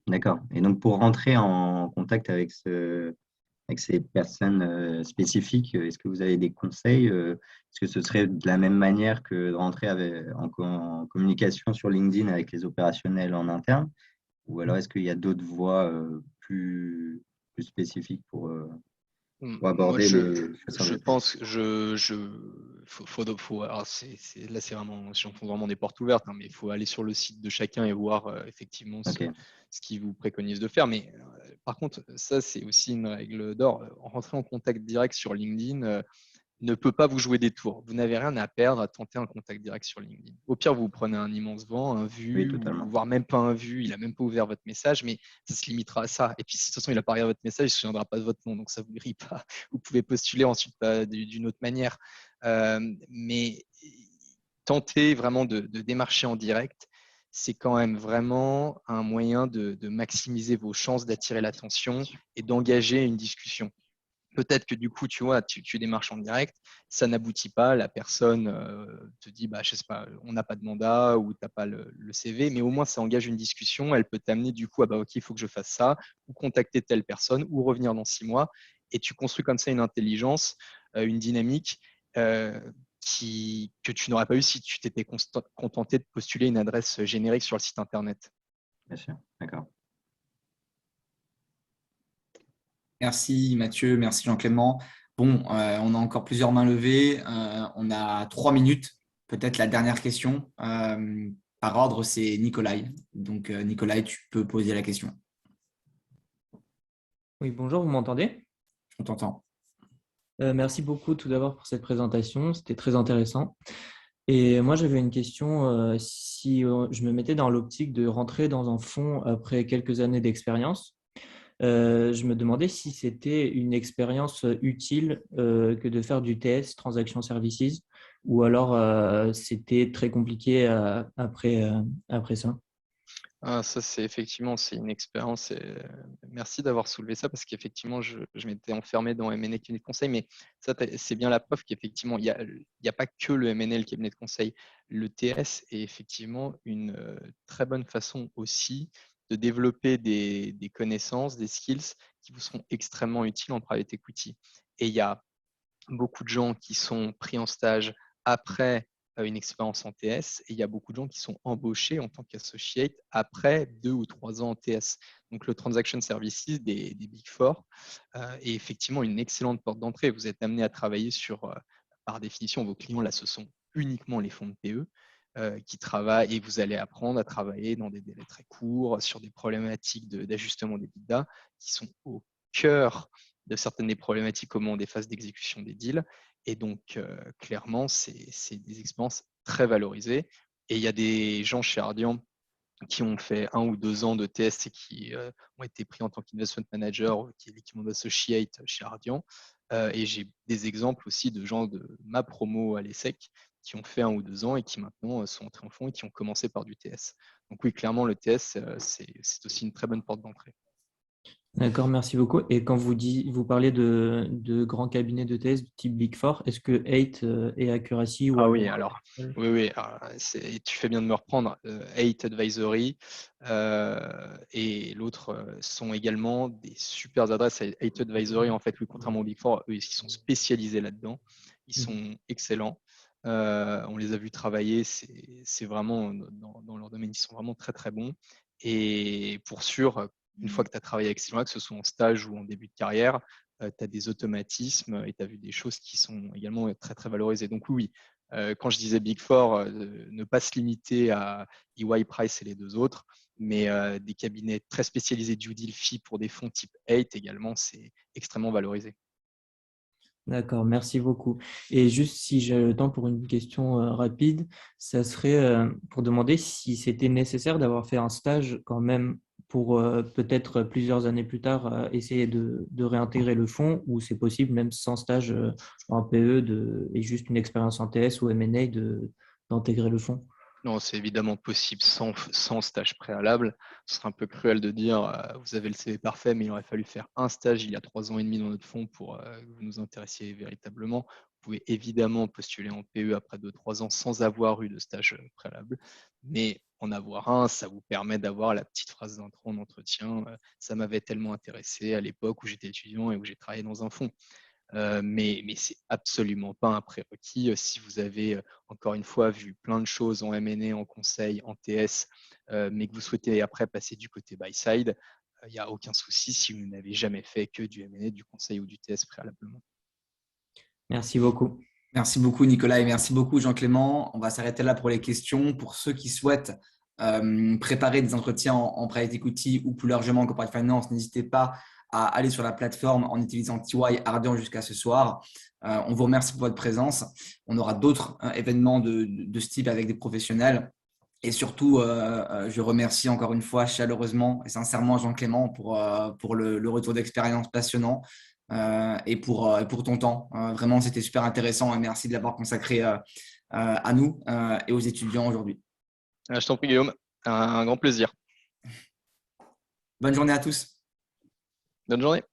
D'accord. Et donc, pour rentrer en contact avec ces personnes spécifiques, est-ce que vous avez des conseils? Est-ce que ce serait de la même manière que de rentrer en communication sur LinkedIn avec les opérationnels en interne? Ou alors, est-ce qu'il y a d'autres voies plus spécifiques pour aborder le chasseur de tête? Je pense, alors là, c'est vraiment, j'enfonce vraiment des portes ouvertes, hein, mais il faut aller sur le site de chacun et voir effectivement Ok. ce qu'il vous préconise de faire. Mais par contre, ça, c'est aussi une règle d'or. Rentrer en contact direct sur LinkedIn ne peut pas vous jouer des tours. Vous n'avez rien à perdre à tenter un contact direct sur LinkedIn. Au pire, vous prenez un immense vent, un Oui, vu, ou totalement. voire même pas un vu, il n'a même pas ouvert votre message, mais ça se limitera à ça. Et puis, si de toute façon, il n'a pas regardé votre message, il ne se souviendra pas de votre nom, donc ça ne vous grille pas. Vous pouvez postuler ensuite d'une autre manière. Mais tenter vraiment de démarcher en direct, c'est quand même vraiment un moyen de maximiser vos chances d'attirer l'attention et d'engager une discussion. Peut-être que du coup, tu vois, tu démarches en direct, ça n'aboutit pas, la personne te dit, bah, je sais pas, on n'a pas de mandat ou tu n'as pas le CV, mais au moins ça engage une discussion, elle peut t'amener du coup, ah bah ok, il faut que je fasse ça, ou contacter telle personne, ou revenir dans 6 mois, et tu construis comme ça une intelligence, une dynamique euh, que tu n'aurais pas eu si tu t'étais contenté de postuler une adresse générique sur le site internet. Bien sûr, d'accord. Merci Mathieu, merci Jean-Clément. Bon, on a encore plusieurs mains levées. On a 3 minutes. Peut-être la dernière question. Par ordre, c'est Nikolai. Donc, Nikolai, tu peux poser la question. Oui, bonjour, vous m'entendez? On t'entend. Merci beaucoup tout d'abord pour cette présentation, c'était très intéressant. Et moi, j'avais une question, si je me mettais dans l'optique de rentrer dans un fonds après quelques années d'expérience, je me demandais si c'était une expérience utile que de faire du TS, Transaction Services, ou alors c'était très compliqué après ça. Ah, ça, c'est effectivement, c'est une expérience. Merci d'avoir soulevé ça parce qu'effectivement, je m'étais enfermé dans M&A cabinet de conseil, mais ça, c'est bien la preuve qu'effectivement, il y a pas que le M&A, le cabinet de conseil. Le TS est effectivement une très bonne façon aussi de développer des connaissances, des skills qui vous seront extrêmement utiles en private equity. Et il y a beaucoup de gens qui sont pris en stage après une expérience en TS et il y a beaucoup de gens qui sont embauchés en tant qu'associate après 2 ou 3 ans en TS. Donc le Transaction Services des Big Four est effectivement une excellente porte d'entrée. Vous êtes amené à travailler sur, par définition, vos clients, là, ce sont uniquement les fonds de PE qui travaillent et vous allez apprendre à travailler dans des délais très courts sur des problématiques d'ajustement des bidas qui sont au cœur de certaines des problématiques au moment des phases d'exécution des deals. Et donc, clairement, c'est des expériences très valorisées. Et il y a des gens chez Ardian qui ont fait 1 ou 2 ans de TS et qui ont été pris en tant qu'investment manager, qui est l'équivalent d'associate chez Ardian. Et j'ai des exemples aussi de gens de ma promo à l'ESSEC qui ont fait 1 ou 2 ans et qui maintenant sont entrés en fond et qui ont commencé par du TS. Donc oui, clairement, le TS, c'est aussi une très bonne porte d'entrée. D'accord, merci beaucoup. Et quand vous parlez de grands cabinets de thèse du type Big Four, est-ce que Eight et Accuracy ou Ah oui, alors oui, alors, tu fais bien de me reprendre. Eight Advisory et l'autre sont également des super adresses. Eight Advisory, en fait, oui, contrairement aux Big Four, eux, ils sont spécialisés là-dedans. Ils sont excellents. On les a vus travailler. C'est vraiment dans leur domaine, ils sont vraiment très très bons. Et pour sûr, une fois que tu as travaillé avec ces gens-là, que ce soit en stage ou en début de carrière, tu as des automatismes et tu as vu des choses qui sont également très très valorisées. Donc oui, quand je disais Big Four, ne pas se limiter à EY, Price et les 2 autres, mais des cabinets très spécialisés due deal fee pour des fonds type 8 également, c'est extrêmement valorisé. D'accord, merci beaucoup. Et juste si j'ai le temps pour une question rapide, ça serait pour demander si c'était nécessaire d'avoir fait un stage quand même pour peut-être plusieurs années plus tard essayer de réintégrer le fonds ou c'est possible même sans stage en PE et juste une expérience en TS ou M&A d'intégrer le fonds. Non, c'est évidemment possible sans stage préalable. Ce serait un peu cruel de dire vous avez le CV parfait, mais il aurait fallu faire un stage il y a 3 ans et demi dans notre fonds pour que vous nous intéressiez véritablement. Vous pouvez évidemment postuler en PE après 2-3 ans sans avoir eu de stage préalable, mais en avoir un, ça vous permet d'avoir la petite phrase d'intro en entretien. Ça m'avait tellement intéressé à l'époque où j'étais étudiant et où j'ai travaillé dans un fonds. Mais c'est absolument pas un prérequis. Si vous avez, encore une fois, vu plein de choses en M&A, en conseil, en TS, mais que vous souhaitez après passer du côté buy-side, il n'y a aucun souci si vous n'avez jamais fait que du M&A, du conseil ou du TS préalablement. Merci beaucoup. Merci beaucoup Nicolas et merci beaucoup Jean-Clément. On va s'arrêter là pour les questions. Pour ceux qui souhaitent préparer des entretiens en private equity ou plus largement en corporate finance, n'hésitez pas à aller sur la plateforme en utilisant TY Ardian jusqu'à ce soir. On vous remercie pour votre présence. On aura d'autres événements de ce type avec des professionnels. Et surtout, je remercie encore une fois chaleureusement et sincèrement Jean-Clément pour le retour d'expérience passionnant et pour ton temps. Vraiment, c'était super intéressant et merci de l'avoir consacré à nous et aux étudiants aujourd'hui. Je t'en prie, Guillaume. Un grand plaisir. Bonne journée à tous. Bonne journée.